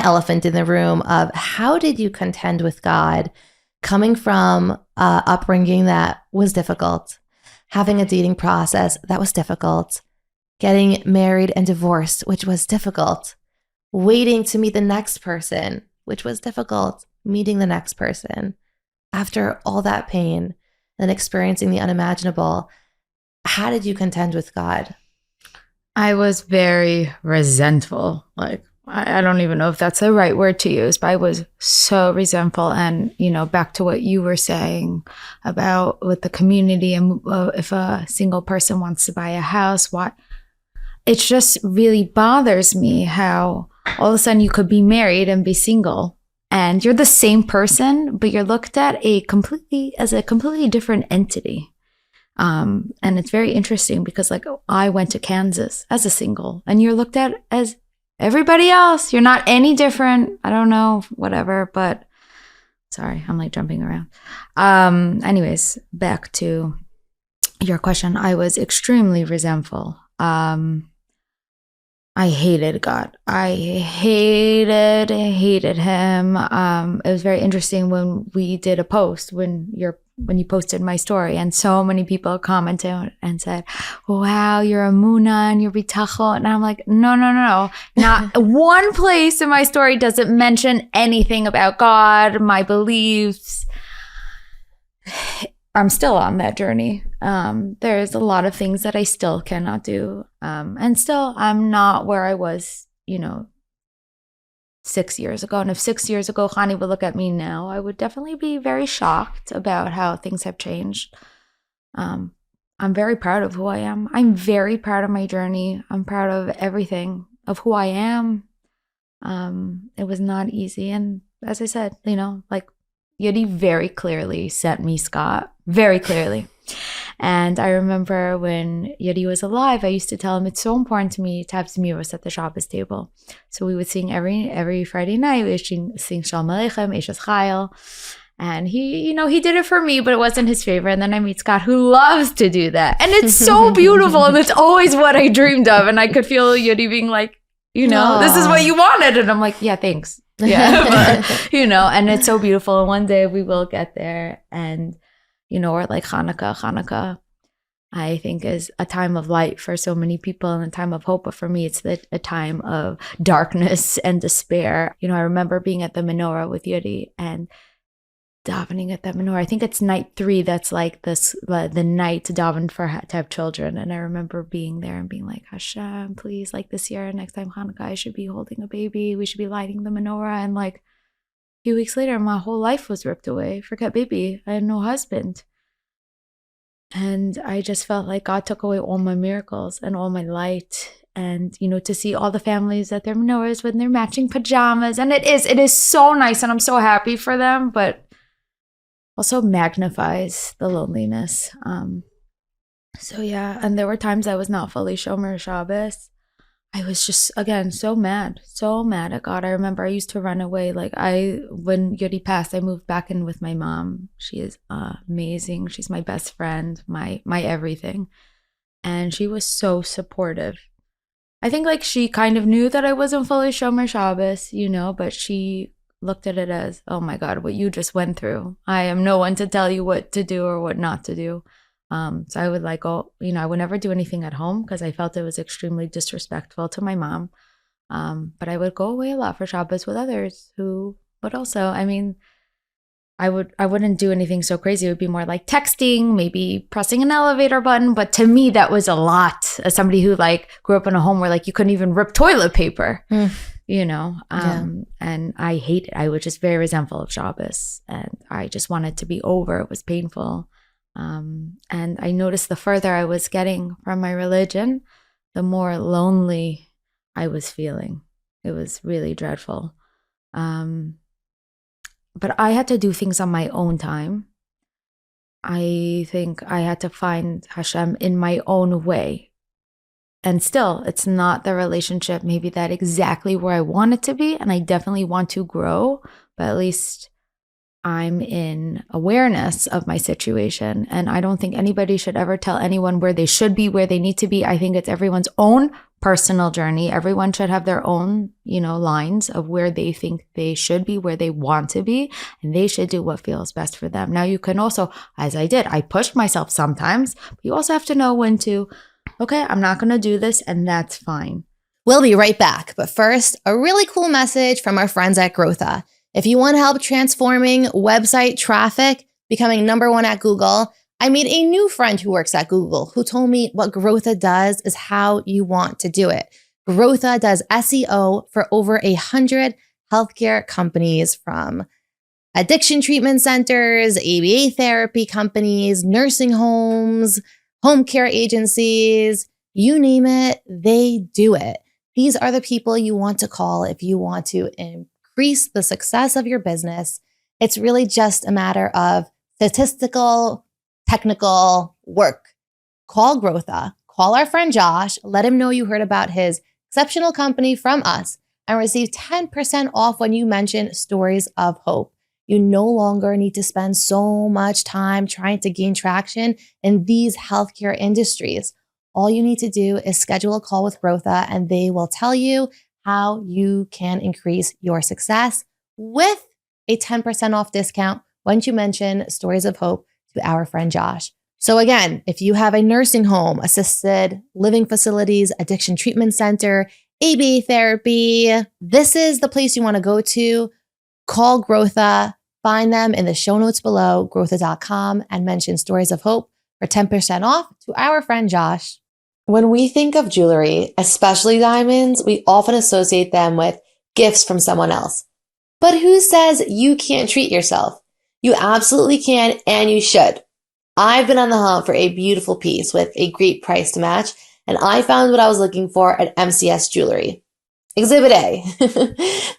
elephant in the room of how did you contend with God coming from upbringing that was difficult, having a dating process that was difficult, getting married and divorced, which was difficult, waiting to meet the next person, which was difficult, meeting the next person. After all that pain and experiencing the unimaginable, how did you contend with God? I was very resentful. Like, I don't even know if that's the right word to use, but I was so resentful. And, back to what you were saying about with the community and if a single person wants to buy a house, it just really bothers me how all of a sudden you could be married and be single and you're the same person, but you're looked at as a completely different entity. And it's very interesting because I went to Kansas as a single and you're looked at as everybody else. You're not any different. I don't know, whatever, but sorry, I'm jumping around. Anyways, back to your question. I was extremely resentful. I hated God. I hated him. It was very interesting when we did a post, when you posted my story, and so many people commented and said, wow, you're a Muna and you're Bitachon. And I'm like, no. Not one place in my story doesn't mention anything about God, my beliefs. I'm still on that journey. There's a lot of things that I still cannot do. And still, I'm not where I was, 6 years ago. And if 6 years ago, Chani would look at me now, I would definitely be very shocked about how things have changed. I'm very proud of who I am. I'm very proud of my journey. I'm proud of everything, of who I am. It was not easy. And as I said, Yudi very clearly sent me Scott, very clearly. And I remember when Yudi was alive, I used to tell him it's so important to me to have Zmiros at the Shabbos table. So we would sing every Friday night. We would sing Shalom Aleichem, Eishes Chayil. And he did it for me, but it wasn't his favorite. And then I meet Scott, who loves to do that. And it's so beautiful. And it's always what I dreamed of. And I could feel Yudi being like, this is what you wanted. And I'm like, yeah, thanks. Yeah, but, and it's so beautiful. And one day we will get there. And, or like Hanukkah, I think is a time of light for so many people and a time of hope. But for me, it's a time of darkness and despair. I remember being at the menorah with Yudi and davening at that menorah. I think it's night 3. That's the night to daven to have children. And I remember being there and being like, Hashem, please, this year, next time Hanukkah, I should be holding a baby. We should be lighting the menorah. And a few weeks later, my whole life was ripped away. Forget baby. I had no husband. And I just felt like God took away all my miracles and all my light. And, to see all the families at their menorahs with their matching pajamas. And it is so nice. And I'm so happy for them. But also magnifies the loneliness. So yeah, and there were times I was not fully Shomer Shabbos. I was just, again, so mad at God. I remember I used to run away. When Yudi passed, I moved back in with my mom. She is amazing. She's my best friend, my everything. And she was so supportive. I think she kind of knew that I wasn't fully Shomer Shabbos, but she looked at it as, oh my God, what you just went through. I am no one to tell you what to do or what not to do. So I would I would never do anything at home because I felt it was extremely disrespectful to my mom. But I would go away a lot for Shabbos with others who would also, I wouldn't do anything so crazy. It would be more like texting, maybe pressing an elevator button. But to me, that was a lot. As somebody who like grew up in a home where like you couldn't even rip toilet paper, you know, and I hate it. I was just very resentful of Shabbos, and I just wanted to be over. It was painful. And I noticed the further I was getting from my religion, the more lonely I was feeling. It was really dreadful. But I had to do things on my own time. I think I had to find Hashem in my own way. And still, it's not the relationship maybe that exactly where I want it to be. And I definitely want to grow, but at least I'm in awareness of my situation. And I don't think anybody should ever tell anyone where they should be, where they need to be. I think it's everyone's own personal journey. Everyone should have their own, you know, lines of where they think they should be, where they want to be, and they should do what feels best for them. Now, you can also, as I did, I pushed myself sometimes, but you also have to know when to, okay, I'm not going to do this, and that's fine. We'll be right back. But first, a really cool message from our friends at Growtha. If you want help transforming website traffic, becoming #1 at Google, I made a new friend who works at Google who told me what Growtha does is how you want to do it. Growtha does SEO for over 100 healthcare companies, from addiction treatment centers, ABA therapy companies, nursing homes, home care agencies, you name it, they do it. These are the people you want to call if you want to increase the success of your business. It's really just a matter of statistical, technical work. Call Growtha, call our friend Josh, let him know you heard about his exceptional company from us, and receive 10% off when you mention Stories of Hope. You no longer need to spend so much time trying to gain traction in these healthcare industries. All you need to do is schedule a call with Growtha, and they will tell you how you can increase your success with a 10% off discount once you mention Stories of Hope to our friend Josh. So again, if you have a nursing home, assisted living facilities, addiction treatment center, ABA therapy, this is the place you want to go to. Call Growtha, find them in the show notes below, growtha.com, and mention Stories of Hope for 10% off to our friend Josh. When we think of jewelry, especially diamonds, we often associate them with gifts from someone else. But who says you can't treat yourself? You absolutely can, and you should. I've been on the hunt for a beautiful piece with a great price to match, and I found what I was looking for at MCS Jewelry. Exhibit A.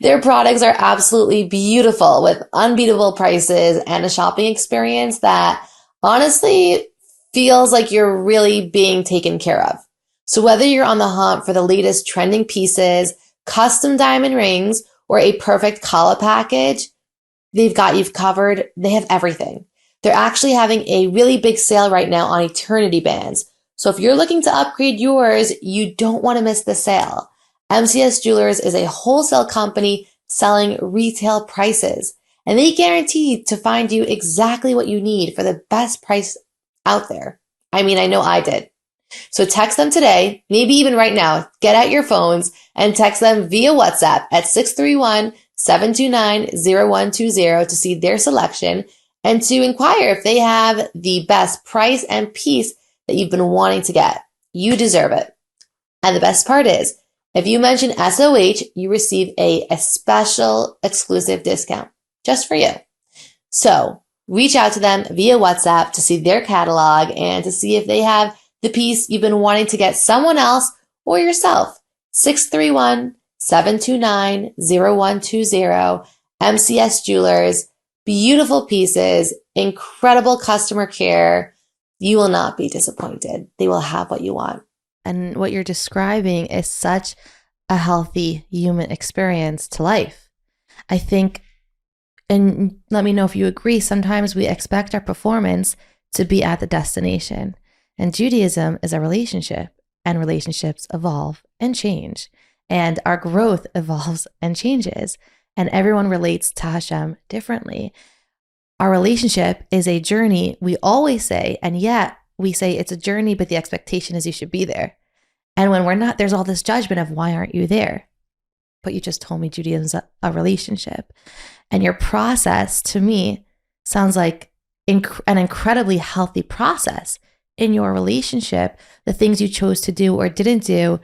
Their products are absolutely beautiful with unbeatable prices and a shopping experience that honestly feels like you're really being taken care of. So whether you're on the hunt for the latest trending pieces, custom diamond rings, or a perfect collar package, they've got you covered. They have everything. They're actually having a really big sale right now on eternity bands. So if you're looking to upgrade yours, you don't want to miss the sale. MCS Jewelers is a wholesale company selling retail prices, and they guarantee to find you exactly what you need for the best price out there. I mean, I know I did. So text them today, maybe even right now. Get out your phones and text them via WhatsApp at 631-729-0120 to see their selection and to inquire if they have the best price and piece that you've been wanting to get. You deserve it. And the best part is, if you mention SOH, you receive a special exclusive discount just for you. So reach out to them via WhatsApp to see their catalog and to see if they have the piece you've been wanting to get someone else or yourself. 631-729-0120. MCS Jewelers. Beautiful pieces, incredible customer care. You will not be disappointed. They will have what you want. And what you're describing is such a healthy human experience to life. I think, and let me know if you agree, sometimes we expect our performance to be at the destination. And Judaism is a relationship, and relationships evolve and change. And our growth evolves and changes. And everyone relates to Hashem differently. Our relationship is a journey, we always say, and yet we say it's a journey, but the expectation is you should be there. And when we're not, there's all this judgment of why aren't you there? But you just told me Judaism is a relationship. And your process, to me, sounds like an incredibly healthy process in your relationship. The things you chose to do or didn't do,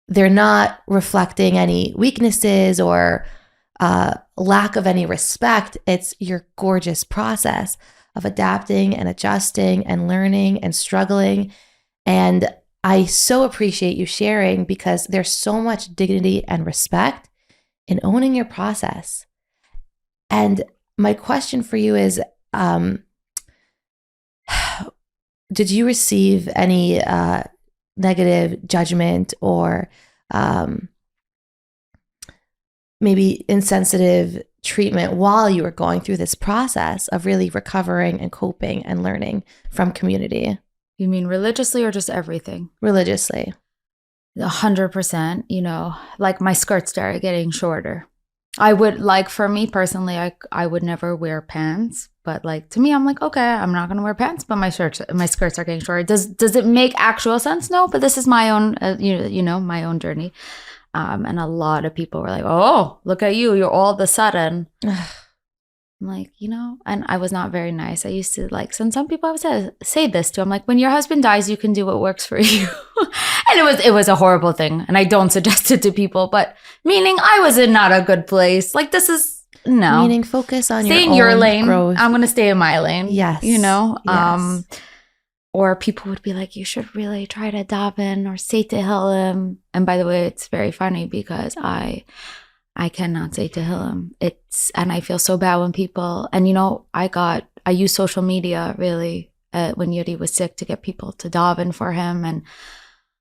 they're not reflecting any weaknesses or lack of any respect. It's your gorgeous process of adapting and adjusting and learning and struggling. And I so appreciate you sharing, because there's so much dignity and respect in owning your process. And my question for you is, did you receive any negative judgment or maybe insensitive treatment while you were going through this process of really recovering and coping and learning from community? You mean religiously or just everything? Religiously. 100%, you know, like my skirt started getting shorter. I would, like, for me personally, I would never wear pants, but like to me, I'm like, okay, I'm not gonna wear pants, but my skirts are getting shorter. Does it make actual sense? No, but this is my own, you know, my own journey. And a lot of people were like, oh, look at you, you're all of a sudden. I'm like, you know, and I was not very nice. I used to like, and some people I would say this to. I'm like, when your husband dies, you can do what works for you. And it was a horrible thing. And I don't suggest it to people, but meaning I was in not a good place. Like, this is, no. Meaning focus on stay your in your own lane. growth. I'm going to stay in my lane. Yes. You know? Yes. Or people would be like, you should really try to daven or say Tehillim. And by the way, it's very funny because I cannot say Tehillim. And I feel so bad when people, and you know, I used social media really when Yudi was sick to get people to daven for him. And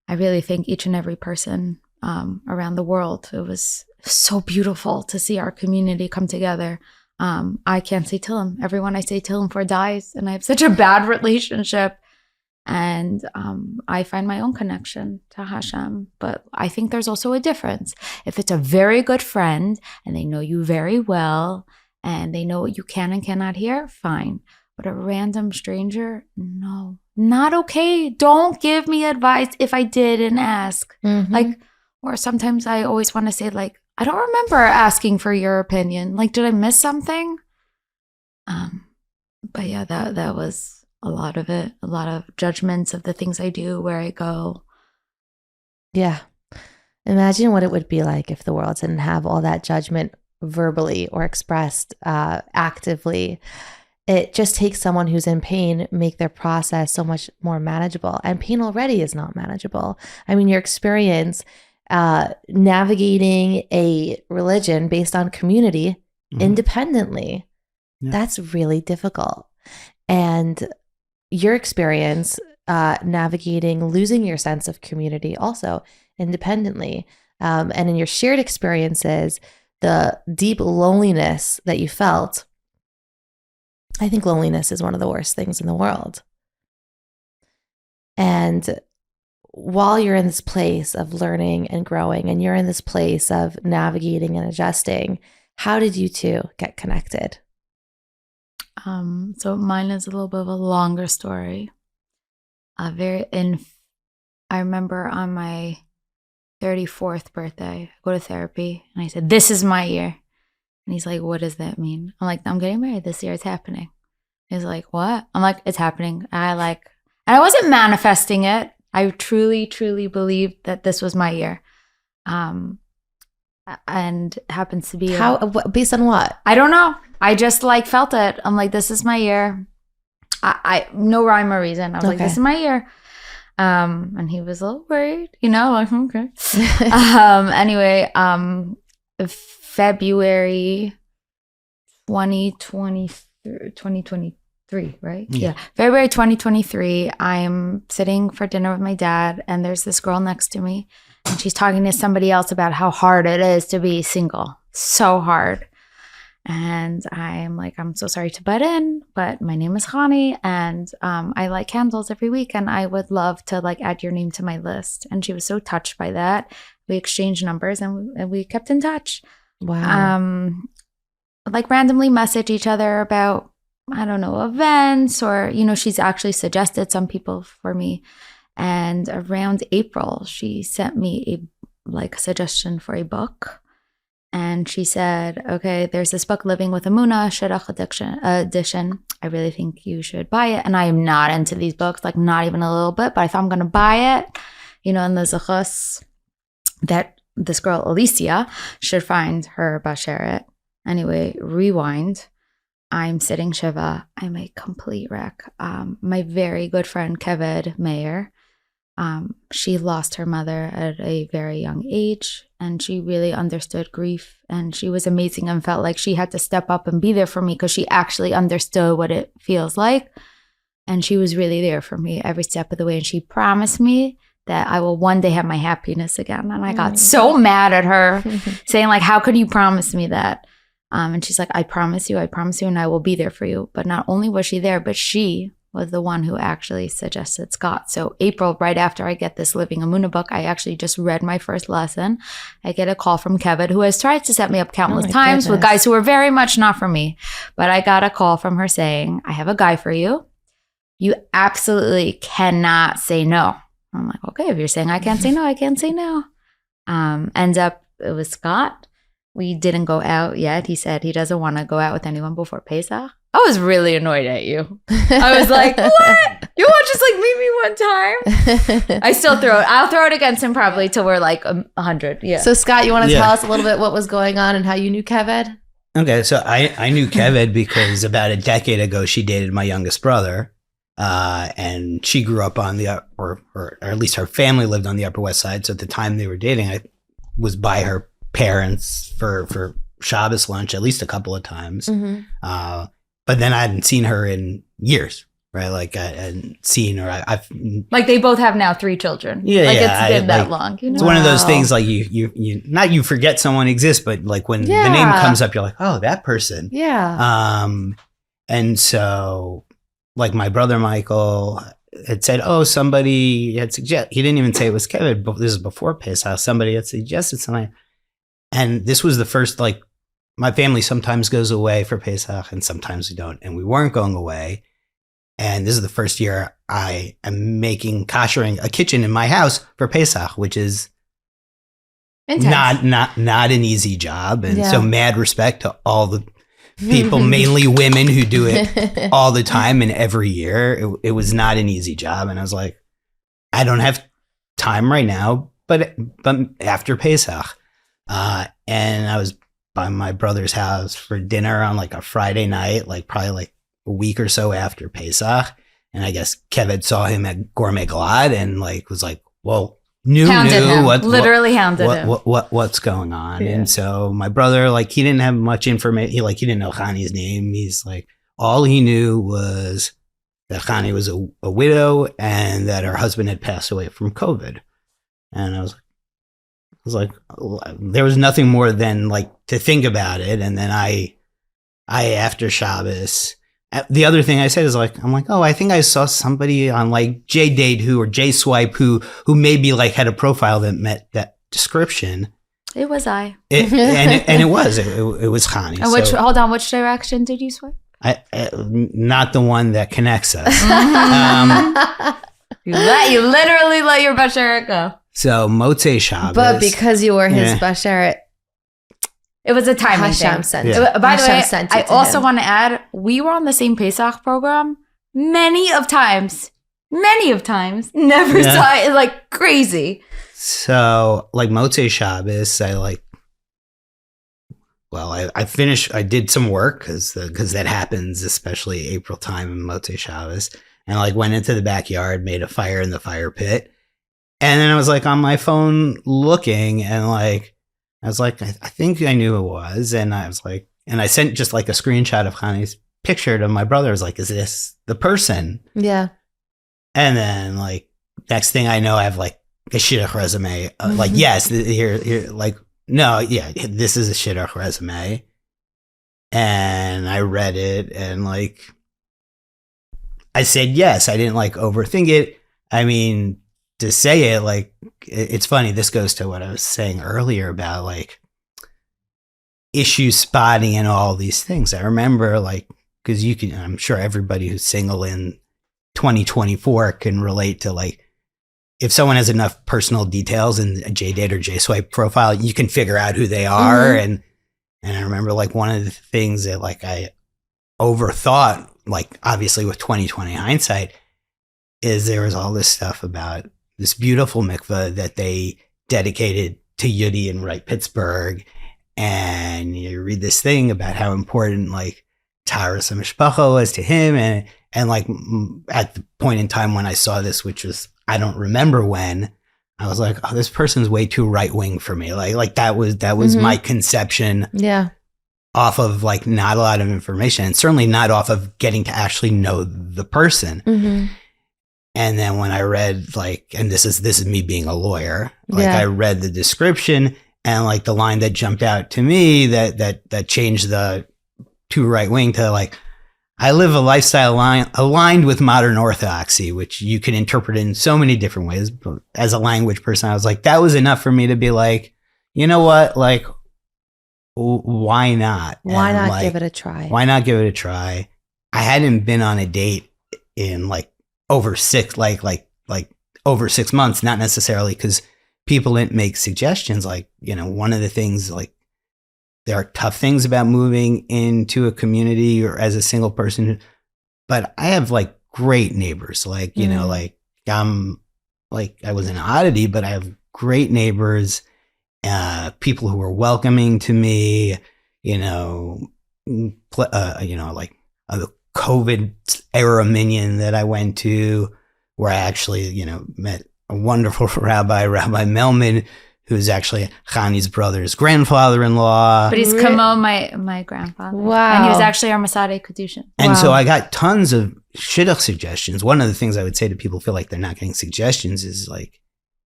I really thank each and every person around the world. It was so beautiful to see our community come together. I can't say Tehillim. Everyone I say Tehillim for dies, and I have such a bad relationship. And I find my own connection to Hashem. But I think there's also a difference. If it's a very good friend and they know you very well and they know what you can and cannot hear, fine. But a random stranger, no, not okay. Don't give me advice if I didn't ask. Mm-hmm. Like, or sometimes I always want to say, like, I don't remember asking for your opinion. Like, did I miss something? But yeah, that was a lot of it, a lot of judgments of the things I do, where I go. Yeah. Imagine what it would be like if the world didn't have all that judgment verbally or expressed actively. It just takes someone who's in pain, make their process so much more manageable. And pain already is not manageable. I mean, your experience navigating a religion based on community independently, that's really difficult. And your experience navigating losing your sense of community also independently. And in your shared experiences, the deep loneliness that you felt, I think loneliness is one of the worst things in the world. And while you're in this place of learning and growing, and you're in this place of navigating and adjusting, how did you two get connected? So mine is a little bit of a longer story. I remember on my 34th birthday, I go to therapy and I said, this is my year. And he's like, what does that mean? I'm like, I'm getting married this year. It's happening. He's like, what? I'm like, it's happening. And I wasn't manifesting it. I truly, truly believed that this was my year. And happens to be based on what? I don't know. I just like felt it. I'm like, this is my year. I no rhyme or reason. I was like, this is my year. And he was a little worried, you know, like, okay. Anyway, February 2023, right? Yeah. February 2023, I'm sitting for dinner with my dad, and there's this girl next to me, and she's talking to somebody else about how hard it is to be single. So hard. And I'm like, I'm so sorry to butt in, but my name is Chani, and I light candles every week, and I would love to like add your name to my list. And she was so touched by that. We exchanged numbers, and we kept in touch. Wow. Like randomly message each other about, I don't know, events, or, you know, she's actually suggested some people for me. And around April, she sent me a suggestion for a book. And she said, okay, there's this book, Living with Amuna, Shidduch edition. I really think you should buy it. And I am not into these books, like not even a little bit, but I thought I'm going to buy it. You know, in the Zechus that this girl, Alicia, should find her Basheret. Anyway, rewind. I'm sitting Shiva. I'm a complete wreck. My very good friend, Keved Mayer, she lost her mother at a very young age, and she really understood grief, and she was amazing and felt like she had to step up and be there for me because she actually understood what it feels like. And she was really there for me every step of the way. And she promised me that I will one day have my happiness again. And I got so mad at her saying like, how could you promise me that? And she's like, I promise you, and I will be there for you. But not only was she there, but she was the one who actually suggested Scott. So April, right after I get this Living Amuna book, I actually just read my first lesson. I get a call from Kevin, who has tried to set me up countless times with guys who are very much not for me. But I got a call from her saying, I have a guy for you. You absolutely cannot say no. I'm like, okay, if you're saying I can't say no, I can't say no. Ends up, it was Scott. We didn't go out yet. He said he doesn't want to go out with anyone before Pesach. I was really annoyed at you. I was like, what? You won't just like meet me one time? I still throw it. I'll throw it against him probably till we're like 100. Yeah. So Scott, you want to tell us a little bit what was going on and how you knew Keved? Okay, so I knew Keved because about a decade ago she dated my youngest brother, and she grew up on the or at least her family lived on the Upper West Side. So at the time they were dating, I was by her parents for Shabbos lunch at least a couple of times. But then I hadn't seen her in years, right? Like I hadn't seen her. I've like they both have now 3 children. Yeah, like yeah, it's been that long. You know? It's one of those things like you not you forget someone exists, but like when the name comes up, you're like, oh, that person. Yeah. And so like my brother Michael had said, oh, somebody had suggested. He didn't even say it was Kevin, but this is before Pesach. Somebody had suggested something, and this was the first like. My family sometimes goes away for Pesach and sometimes we don't. And we weren't going away. And this is the first year I am making koshering a kitchen in my house for Pesach, which is not an easy job. And so mad respect to all the people, mainly women who do it all the time and every year. It was not an easy job. And I was like, I don't have time right now, but after Pesach. And I was by my brother's house for dinner on like a Friday night, like probably like a week or so after Pesach. And I guess Kevin saw him at Gourmet Glad and like was like, well, hounded him. What's going on? Yeah. And so my brother, like he didn't have much information. He didn't know Chani's name. He's like, all he knew was that Chani was a widow and that her husband had passed away from COVID. And I was like, there was nothing more than like to think about it. And then I after Shabbos, the other thing I said is like, I'm like, oh, I think I saw somebody on like JDate or JSwipe who maybe like had a profile that met that description. It was I. It was Chani. And hold on, which direction did you swipe? Not the one that connects us. You literally let your basheret go. So Motzei Shabbos. But because you were his basheret. It was a timing thing. By the way, I also want to add, we were on the same Pesach program many of times. Never saw it, like crazy. So like Motzei Shabbos, I finished, I did some work because that happens, especially April time in Motzei Shabbos. And like went into the backyard, made a fire in the fire pit. And then I was like on my phone looking and like, I was like, I think I knew it was. And I was like, and I sent just like a screenshot of Chani's picture to my brother. I was like, is this the person? Yeah. And then like, next thing I know, I have like a shidduch resume. Like, yes, here, like, no, yeah, this is a shidduch resume. And I read it and like, I said yes. I didn't like overthink it. I mean, to say it, like, it's funny. This goes to what I was saying earlier about like issue spotting and all these things. I remember like, because I'm sure everybody who's single in 2024 can relate to like if someone has enough personal details in a JDate or JSwipe profile, you can figure out who they are. And I remember like one of the things that like I overthought, like obviously with 2020 hindsight, is there was all this stuff about this beautiful mikveh that they dedicated to Yudi in Pittsburgh. And you read this thing about how important like Taras HaMishpacha was to him. And like at the point in time when I saw this, which was, I don't remember when, I was like, oh, this person's way too right wing for me. Like that was my conception. Yeah. Off of like not a lot of information, and certainly not off of getting to actually know the person. And then when I read like, and this is me being a lawyer, like I read the description and like the line that jumped out to me that changed the too right wing to like, I live a lifestyle aligned with modern orthodoxy, which you can interpret in so many different ways. But as a language person, I was like, that was enough for me to be like, you know what, like, why not? Why not like, give it a try? Why not give it a try? I hadn't been on a date in like over 6 months, not necessarily because people didn't make suggestions. Like, you know, one of the things, like, there are tough things about moving into a community or as a single person, but I have like great neighbors. Like, you know, like I'm like, I was an oddity, but I have great neighbors, people who are welcoming to me, you know, like the COVID era minyan that I went to, where I actually, you know, met a wonderful Rabbi Melman, who's actually Chani's brother's grandfather-in-law. But he's Kamo, my grandfather. Wow. And he was actually our Masada Kedushin. And so I got tons of shidduch suggestions. One of the things I would say to people who feel like they're not getting suggestions is like,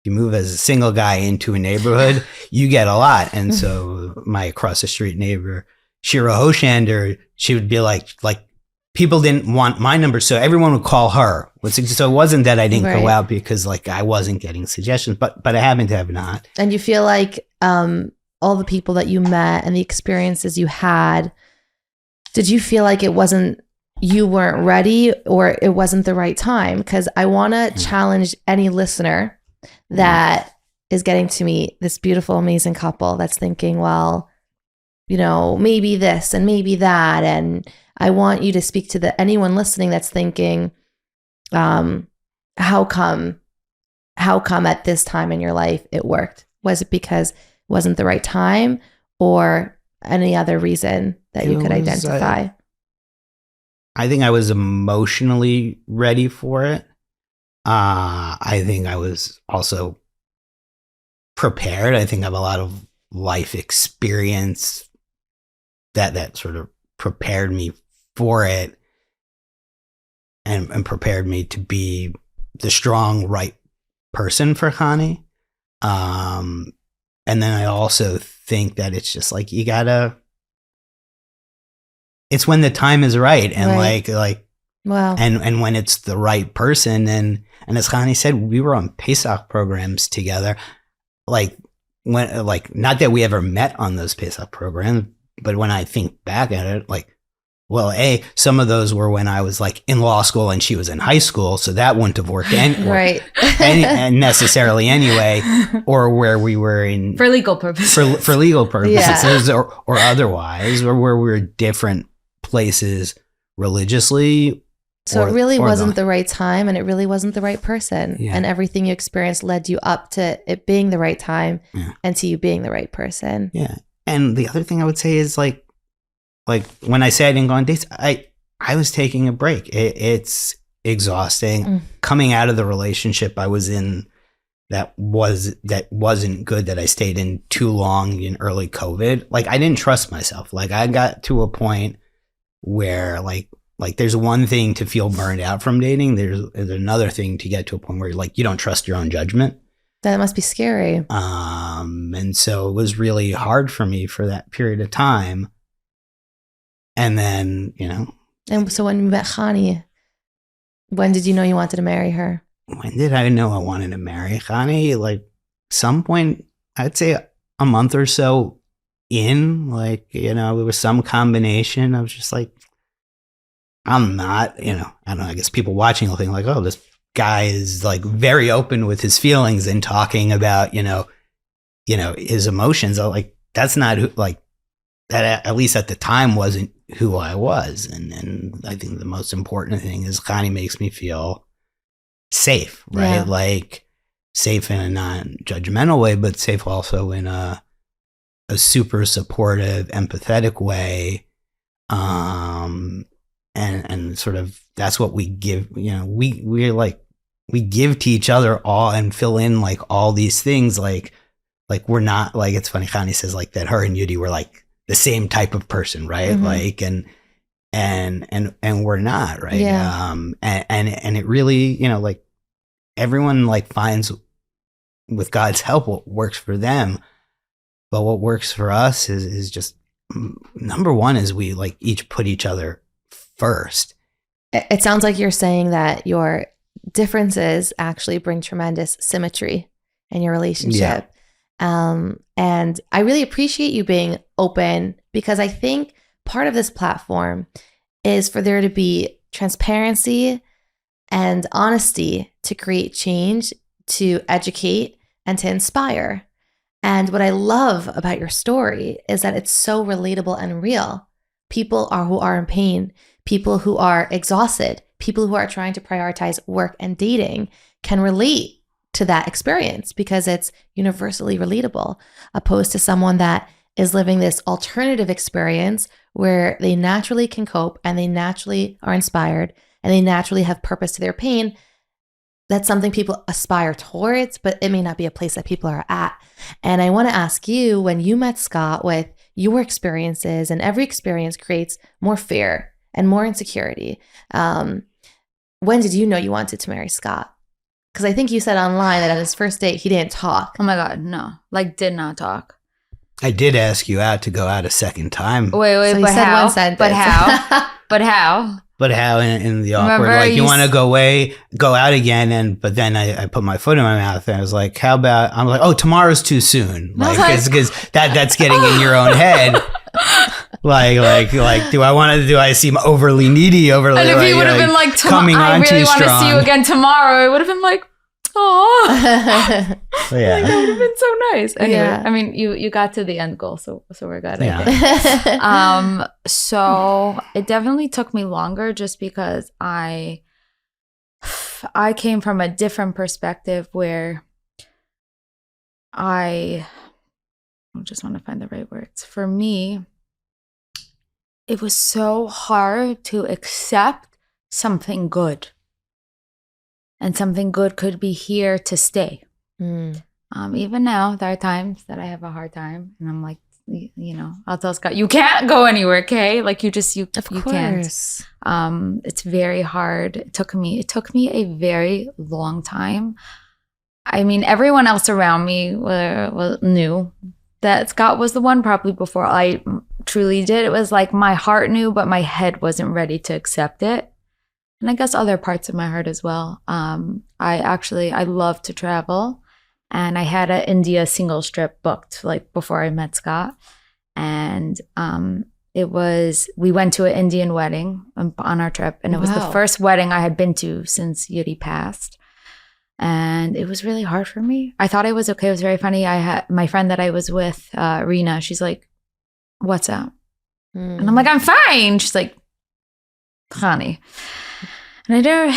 you move as a single guy into a neighborhood, you get a lot. And so my across the street neighbor, Shira Hoshander, she would be like people didn't want my number, so everyone would call her. So it wasn't that I didn't go out because like I wasn't getting suggestions, but I happened to have not. And you feel like all the people that you met and the experiences you had, did you feel like you weren't ready or it wasn't the right time? Because I want to challenge any listener that is getting to meet this beautiful, amazing couple that's thinking, well, you know, maybe this and maybe that. And I want you to speak to anyone listening that's thinking, how come at this time in your life it worked? Was it because it wasn't the right time or any other reason that you could identify? I think I was emotionally ready for it. I think I was also prepared. I think I have a lot of life experience that sort of prepared me for it and prepared me to be the strong, right person for Chani. And then I also think that it's just like, it's when the time is right. And like, wow. And when it's the right person. And as Chani said, we were on Pesach programs together. Like not that we ever met on those Pesach programs, but when I think back at it, like, well, some of those were when I was like in law school and she was in high school, so that wouldn't have worked and necessarily anyway, or where we were in for legal purposes, for legal purposes, or otherwise, or where we were different places religiously. So it really wasn't the right time, and it really wasn't the right person, and everything you experienced led you up to it being the right time and to you being the right person. Yeah, and the other thing I would say is like when I say I didn't go on dates, I was taking a break. It's exhausting. Coming out of the relationship I was in that wasn't good, that I stayed in too long in early COVID. Like I didn't trust myself. Like I got to a point where like there's one thing to feel burned out from dating. There's another thing to get to a point where like you don't trust your own judgment. That must be scary. And so it was really hard for me for that period of time. And then, you know. And so when you met Chani, when did you know you wanted to marry her? When did I know I wanted to marry Chani? Like some point, I'd say a month or so in, like, you know, it was some combination. I was just like, I'm not, you know, I don't know, I guess people watching will think like, oh, this guy is like very open with his feelings and talking about, his emotions. I'm like, that's not like that, at least at the time, wasn't who I was. And I think the most important thing is Chani makes me feel safe, right? Yeah. Like safe in a non-judgmental way, but safe also in a super supportive, empathetic way. And sort of that's what we give, we're like, we give to each other all and fill in like all these things. Like we're not like, it's funny. Chani says like that her and Yudi were like the same type of person, right? Mm-hmm. Like, and we're not, right? Yeah. And it really, like everyone like finds with God's help what works for them. But what works for us is just, number one is we like each put each other first. It sounds like you're saying that your differences actually bring tremendous symmetry in your relationship. And I really appreciate you being open, because I think part of this platform is for there to be transparency and honesty to create change, to educate, and to inspire. And what I love about your story is that it's so relatable and real. People who are in pain, people who are exhausted, people who are trying to prioritize work and dating can relate to that experience because it's universally relatable, opposed to someone that is living this alternative experience where they naturally can cope and they naturally are inspired and they naturally have purpose to their pain. That's something people aspire towards, but it may not be a place that people are at. And I want to ask you, when you met Scott with your experiences, and every experience creates more fear and more insecurity, when did you know you wanted to marry Scott? Because I think you said online that on his first date, he didn't talk. Oh my God, no. Like, did not talk. I did ask you out to go out a second time. Wait, So he but said how? one sentence. But how? But how? But how in the awkward, Remember, like you want to go out again, but then I put my foot in my mouth and I was like, how about, I'm like, oh, tomorrow's too soon. Like, because that's getting in your own head. Like, do I seem overly needy, And if he would have been like, coming I on really too want to see you strong? again tomorrow, I would have been like, oh. So, yeah. Like, that would have been so nice. Anyway, Yeah. I mean, you got to the end goal, so we're good. I Yeah. think. So it definitely took me longer just because I came from a different perspective where I just want to find the right words. For me, it was so hard to accept something good. And something good could be here to stay. Even now, there are times that I have a hard time, and I'm like, I'll tell Scott, you can't go anywhere, okay? Like you can't. It's very hard. It took me a very long time. I mean, everyone else around me knew that Scott was the one, probably before I truly did. It was like my heart knew, but my head wasn't ready to accept it. And I guess other parts of my heart as well. I love to travel. And I had an India single trip booked like before I met Scott. And we went to an Indian wedding on our trip. And it was the first wedding I had been to since Yudi passed. And it was really hard for me. I thought I was okay. It was very funny. I had my friend that I was with, Rena, she's like, what's up? And I'm like, I'm fine. She's like, Chani. And I don't,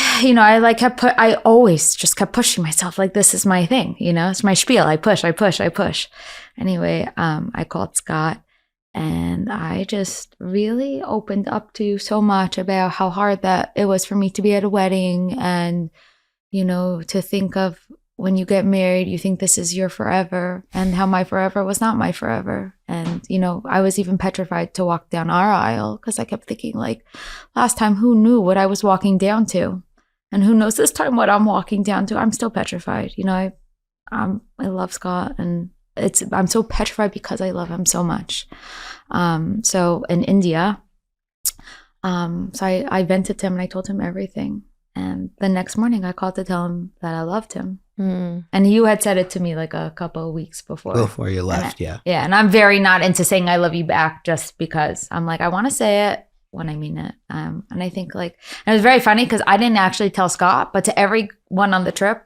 I always just kept pushing myself. Like, this is my thing, it's my spiel. I push. Anyway, I called Scott and I just really opened up to so much about how hard that it was for me to be at a wedding and, to think of when you get married, you think this is your forever, and how my forever was not my forever. And, I was even petrified to walk down our aisle because I kept thinking, like, last time, who knew what I was walking down to? And who knows this time what I'm walking down to? I'm still petrified. I love Scott, and I'm so petrified because I love him so much. So in India, I vented to him and I told him everything. And the next morning I called to tell him that I loved him. And you had said it to me like a couple of weeks before. Before you left, yeah. Yeah, and I'm very not into saying I love you back just because I'm like, I want to say it when I mean it. And I think like, and it was very funny because I didn't actually tell Scott, but to everyone on the trip,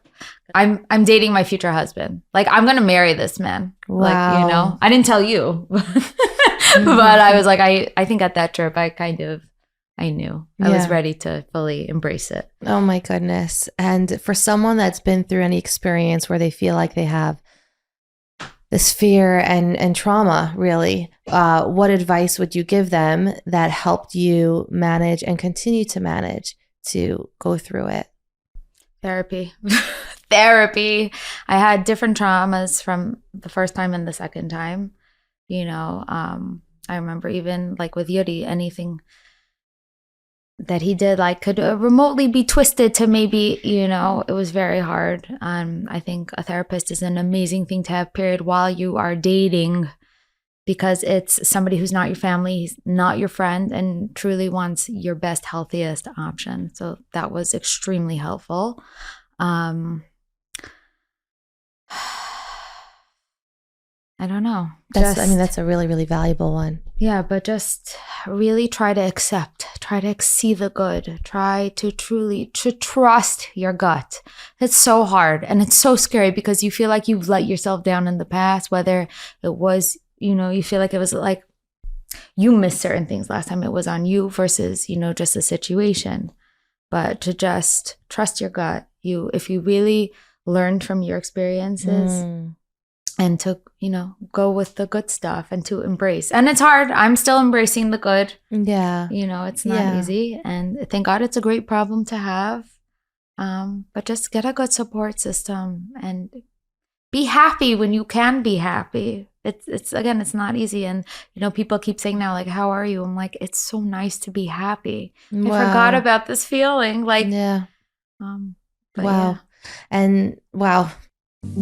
I'm dating my future husband. Like, I'm going to marry this man. Wow. Like, you know, I didn't tell you, but I was like, I think at that trip, I knew I was ready to fully embrace it. Oh my goodness. And for someone that's been through any experience where they feel like they have this fear and trauma, really, what advice would you give them that helped you manage and continue to manage to go through it? Therapy. Therapy. I had different traumas from the first time and the second time. You know, I remember even like with Yudi, anything that he did like could remotely be twisted to maybe, you know, it was very hard. I think a therapist is an amazing thing to have, period, while you are dating, because it's somebody who's not your family, he's not your friend, and truly wants your best, healthiest option. So that was extremely helpful. I don't know. That's a really, really valuable one. Yeah, but just really try to accept, try to see the good, try to truly trust your gut. It's so hard and it's so scary because you feel like you've let yourself down in the past, whether it was, you know, you feel like it was like you missed certain things last time, it was on you versus, you know, just a situation. But to just trust your gut, if you really learned from your experiences, and to, you know, go with the good stuff and to embrace. And it's hard. I'm still embracing the good. Yeah. You know, it's not easy. And thank God it's a great problem to have. But just get a good support system and be happy when you can be happy. It's again, it's not easy. And, you know, people keep saying now, like, how are you? I'm like, it's so nice to be happy. Wow. I forgot about this feeling. Like, wow. Yeah. And wow.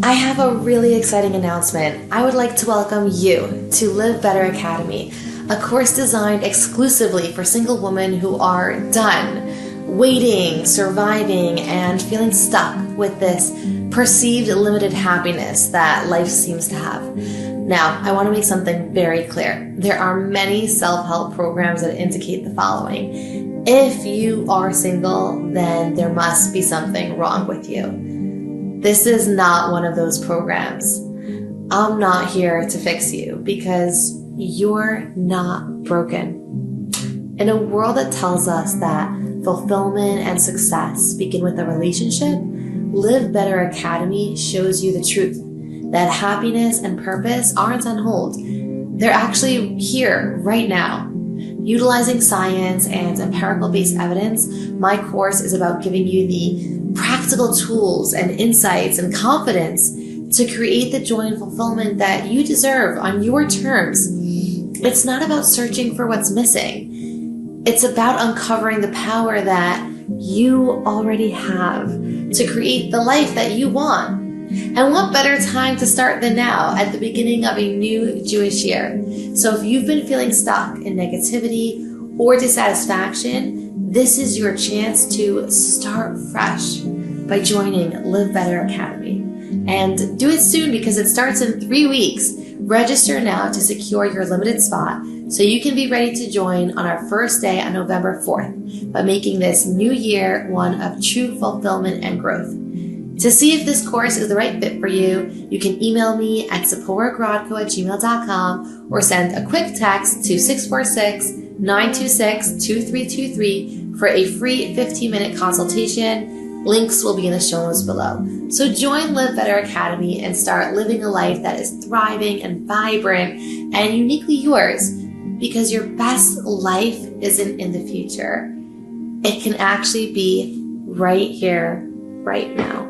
I have a really exciting announcement. I would like to welcome you to Live Better Academy, a course designed exclusively for single women who are done waiting, surviving, and feeling stuck with this perceived limited happiness that life seems to have. Now, I want to make something very clear. There are many self-help programs that indicate the following. If you are single, then there must be something wrong with you. This is not one of those programs. I'm not here to fix you because you're not broken. In a world that tells us that fulfillment and success begin with a relationship, Live Better Academy shows you the truth that happiness and purpose aren't on hold. They're actually here right now. Utilizing science and empirical-based evidence, my course is about giving you the practical tools and insights and confidence to create the joy and fulfillment that you deserve on your terms. It's not about searching for what's missing. It's about uncovering the power that you already have to create the life that you want. And what better time to start than now, at the beginning of a new Jewish year? So if you've been feeling stuck in negativity or dissatisfaction, this is your chance to start fresh by joining Live Better Academy. And do it soon because it starts in 3 weeks. Register now to secure your limited spot so you can be ready to join on our first day on November 4th by making this new year one of true fulfillment and growth. To see if this course is the right fit for you, you can email me at tziporagrodko@gmail.com or send a quick text to 646-926-2323 for a free 15-minute consultation. Links will be in the show notes below. So join Live Better Academy and start living a life that is thriving and vibrant and uniquely yours, because your best life isn't in the future. It can actually be right here, right now.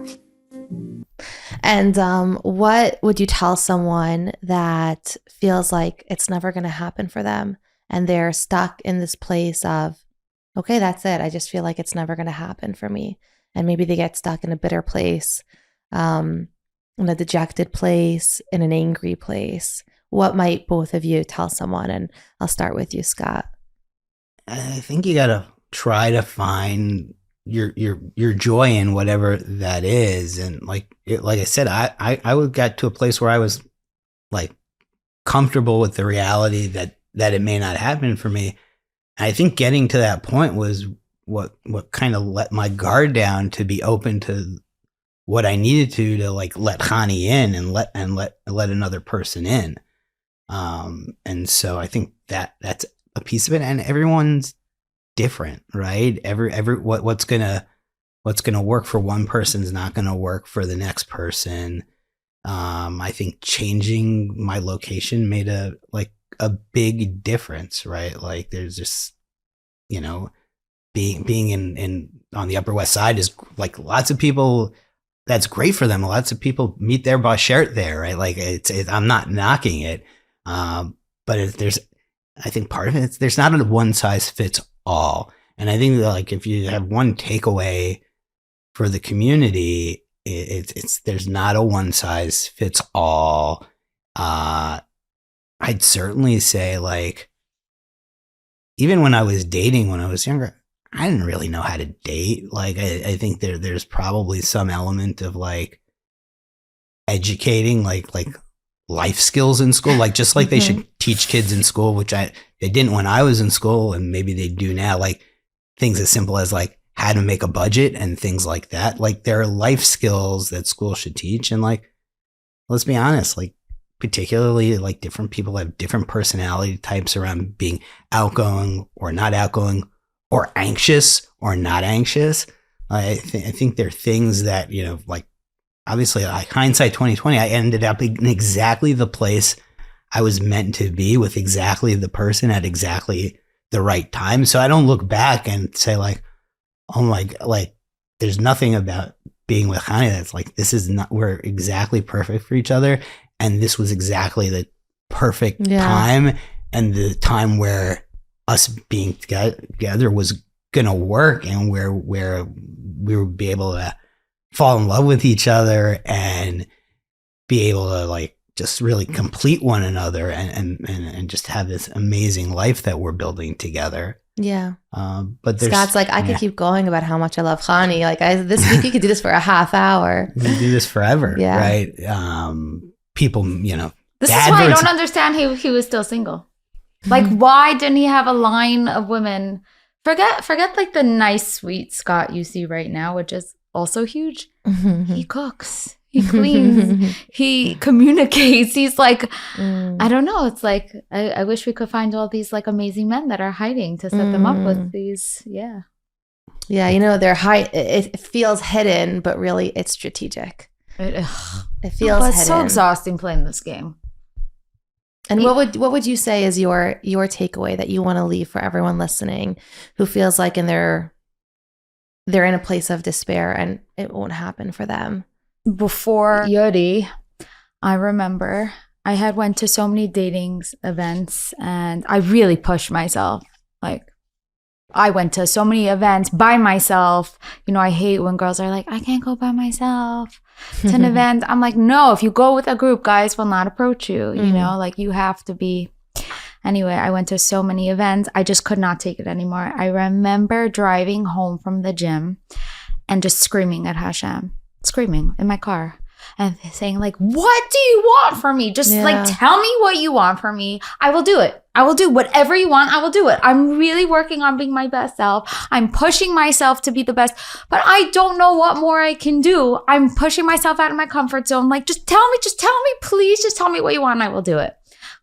And what would you tell someone that feels like it's never going to happen for them and they're stuck in this place of, okay, that's it. I just feel like it's never going to happen for me. And maybe they get stuck in a bitter place, in a dejected place, in an angry place. What might both of you tell someone? And I'll start with you, Scott. I think you got to try to find your joy in whatever that is. And like I said, I would get to a place where I was like comfortable with the reality that it may not happen for me. I think getting to that point was what kind of let my guard down to be open to what I needed to like let Chani in and let another person in. And so I think that's a piece of it, and everyone's different, right? What's gonna work for one person is not gonna work for the next person. I think changing my location made a big difference, right? Like there's just, you know, being in on the Upper West Side is like lots of people, that's great for them. Lots of people meet their bashert there, right? Like I'm not knocking it. But I think part of it, there's not a one size fits all. And I think that like if you have one takeaway for the community, there's not a one size fits all. I'd certainly say like, even when I was dating when I was younger, I didn't really know how to date. Like I think there's probably some element of like educating like life skills in school, like just like they should teach kids in school, which they didn't when I was in school, and maybe they do now, like things as simple as like how to make a budget and things like that. Like there are life skills that school should teach. And like, let's be honest, like particularly like different people have different personality types around being outgoing or not outgoing, or anxious or not anxious. I think there are things that, you know, like obviously like hindsight 2020, I ended up in exactly the place I was meant to be with exactly the person at exactly the right time. So I don't look back and say like, oh my, like there's nothing about being with Chani that's like, this is not, we're exactly perfect for each other. And this was exactly the perfect time, and the time where us being together was going to work, and where we would be able to fall in love with each other and be able to like just really complete one another and just have this amazing life that we're building together. Yeah. But Scott's like, I could keep going about how much I love Chani. Like this week you could do this for a half hour. We could do this forever. Yeah. Right. People, you know. This is why I don't understand he was still single. Like, why didn't he have a line of women? Forget like the nice, sweet Scott you see right now, which is also huge. He cooks. He cleans. He communicates. He's like, I don't know. It's like, I wish we could find all these like amazing men that are hiding to set them up with these. Yeah. Yeah. You know, it feels hidden, but really it's strategic. It feels hidden. It's so exhausting playing this game. And what would you say is your takeaway that you want to leave for everyone listening who feels like they're in a place of despair and it won't happen for them? Before Yudi, I remember I had went to so many dating events, and I really pushed myself. Like I went to so many events by myself. You know, I hate when girls are like, I can't go by myself to an event. I'm like, no, if you go with a group, guys will not approach you. You know, like you have to be. Anyway, I went to so many events. I just could not take it anymore. I remember driving home from the gym and just screaming at Hashem, screaming in my car and saying like, what do you want from me? Just like, tell me what you want from me. I will do it. I will do whatever you want. I will do it. I'm really working on being my best self. I'm pushing myself to be the best, but I don't know what more I can do. I'm pushing myself out of my comfort zone. Like, just tell me, please, just tell me what you want and I will do it.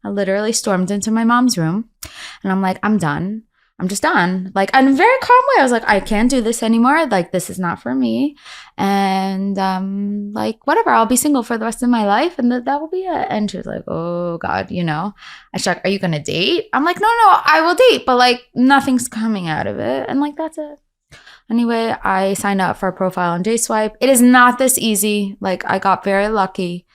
I literally stormed into my mom's room and I'm like, I'm done. I'm just done. Like, in a very calm way. I was like, I can't do this anymore. Like, this is not for me. And like, whatever, I'll be single for the rest of my life. And that will be it. And she was like, oh God, you know. I was like, are you going to date? I'm like, no, I will date. But like, nothing's coming out of it. And like, that's it. Anyway, I signed up for a profile on JSwipe. It is not this easy. Like, I got very lucky.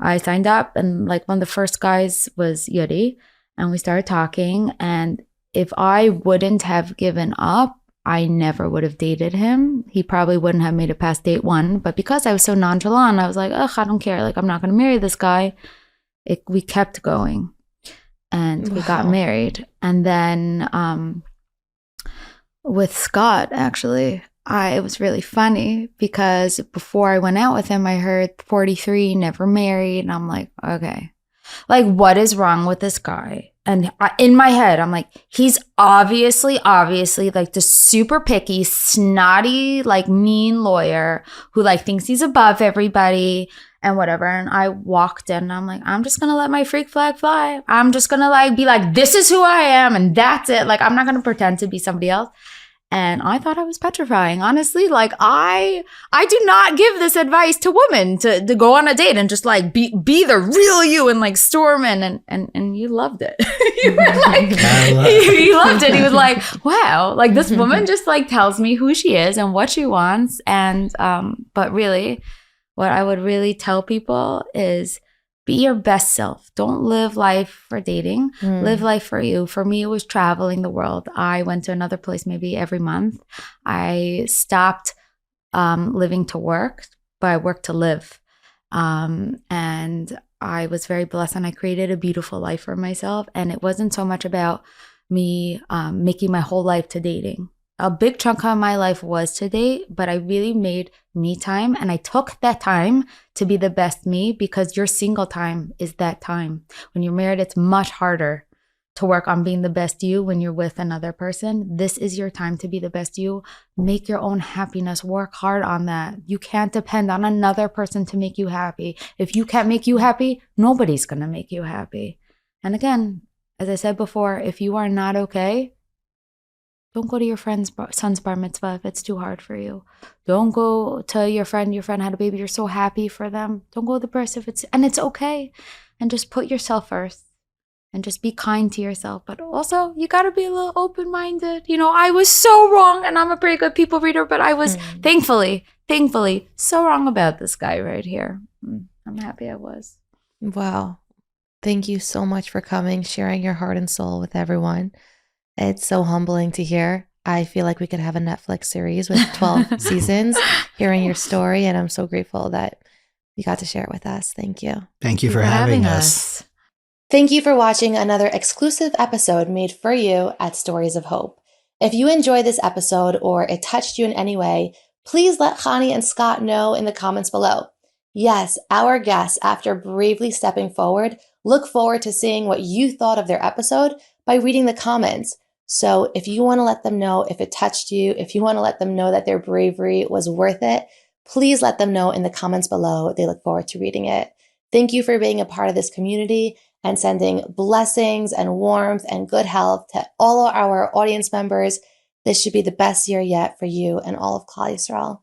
I signed up and like one of the first guys was Yudi. And we started talking, and if I wouldn't have given up, I never would have dated him. He probably wouldn't have made it past date 1. But because I was so nonchalant, I was like, ugh, I don't care. Like, I'm not going to marry this guy. We kept going. And we got married. And then with Scott, actually, it was really funny because before I went out with him, I heard 43, never married. And I'm like, okay. Like, what is wrong with this guy? And in my head, I'm like, he's obviously like the super picky, snotty, like mean lawyer who like thinks he's above everybody and whatever. And I walked in and I'm like, I'm just going to let my freak flag fly. I'm just going to like be like, this is who I am. And that's it. Like, I'm not going to pretend to be somebody else. And I thought I was petrifying, honestly. Like, I do not give this advice to women to go on a date and just like be the real you and like storm in. And you loved it. You were like, he loved it. He was like, wow, like this woman just like tells me who she is and what she wants. And but really, what I would really tell people is be your best self. Don't live life for dating. Live life for you. For me, it was traveling the world. I went to another place maybe every month. I stopped living to work, but I worked to live. And I was very blessed and I created a beautiful life for myself. And it wasn't so much about me making my whole life to dating. A big chunk of my life was to date, but I really made me time. And I took that time to be the best me because your single time is that time. When you're married, it's much harder to work on being the best you when you're with another person. This is your time to be the best you. Make your own happiness. Work hard on that. You can't depend on another person to make you happy. If you can't make you happy, nobody's going to make you happy. And again, as I said before, if you are not okay, don't go to your friend's son's bar mitzvah if it's too hard for you. Don't go to your friend had a baby, you're so happy for them. Don't go to the bris if it's okay. And just put yourself first and just be kind to yourself. But also, you got to be a little open-minded. You know, I was so wrong and I'm a pretty good people reader, but I was thankfully, so wrong about this guy right here. I'm happy I was. Wow. Thank you so much for coming, sharing your heart and soul with everyone. It's so humbling to hear. I feel like we could have a Netflix series with 12 seasons, hearing your story. And I'm so grateful that you got to share it with us. Thank you. Thank you for having us. Thank you for watching another exclusive episode made for you at Stories of Hope. If you enjoyed this episode or it touched you in any way, please let Chani and Scott know in the comments below. Yes, our guests, after bravely stepping forward, look forward to seeing what you thought of their episode by reading the comments. So if you want to let them know if it touched you, if you want to let them know that their bravery was worth it, please let them know in the comments below. They look forward to reading it. Thank you for being a part of this community and sending blessings and warmth and good health to all of our audience members. This should be the best year yet for you and all of Klal Yisrael.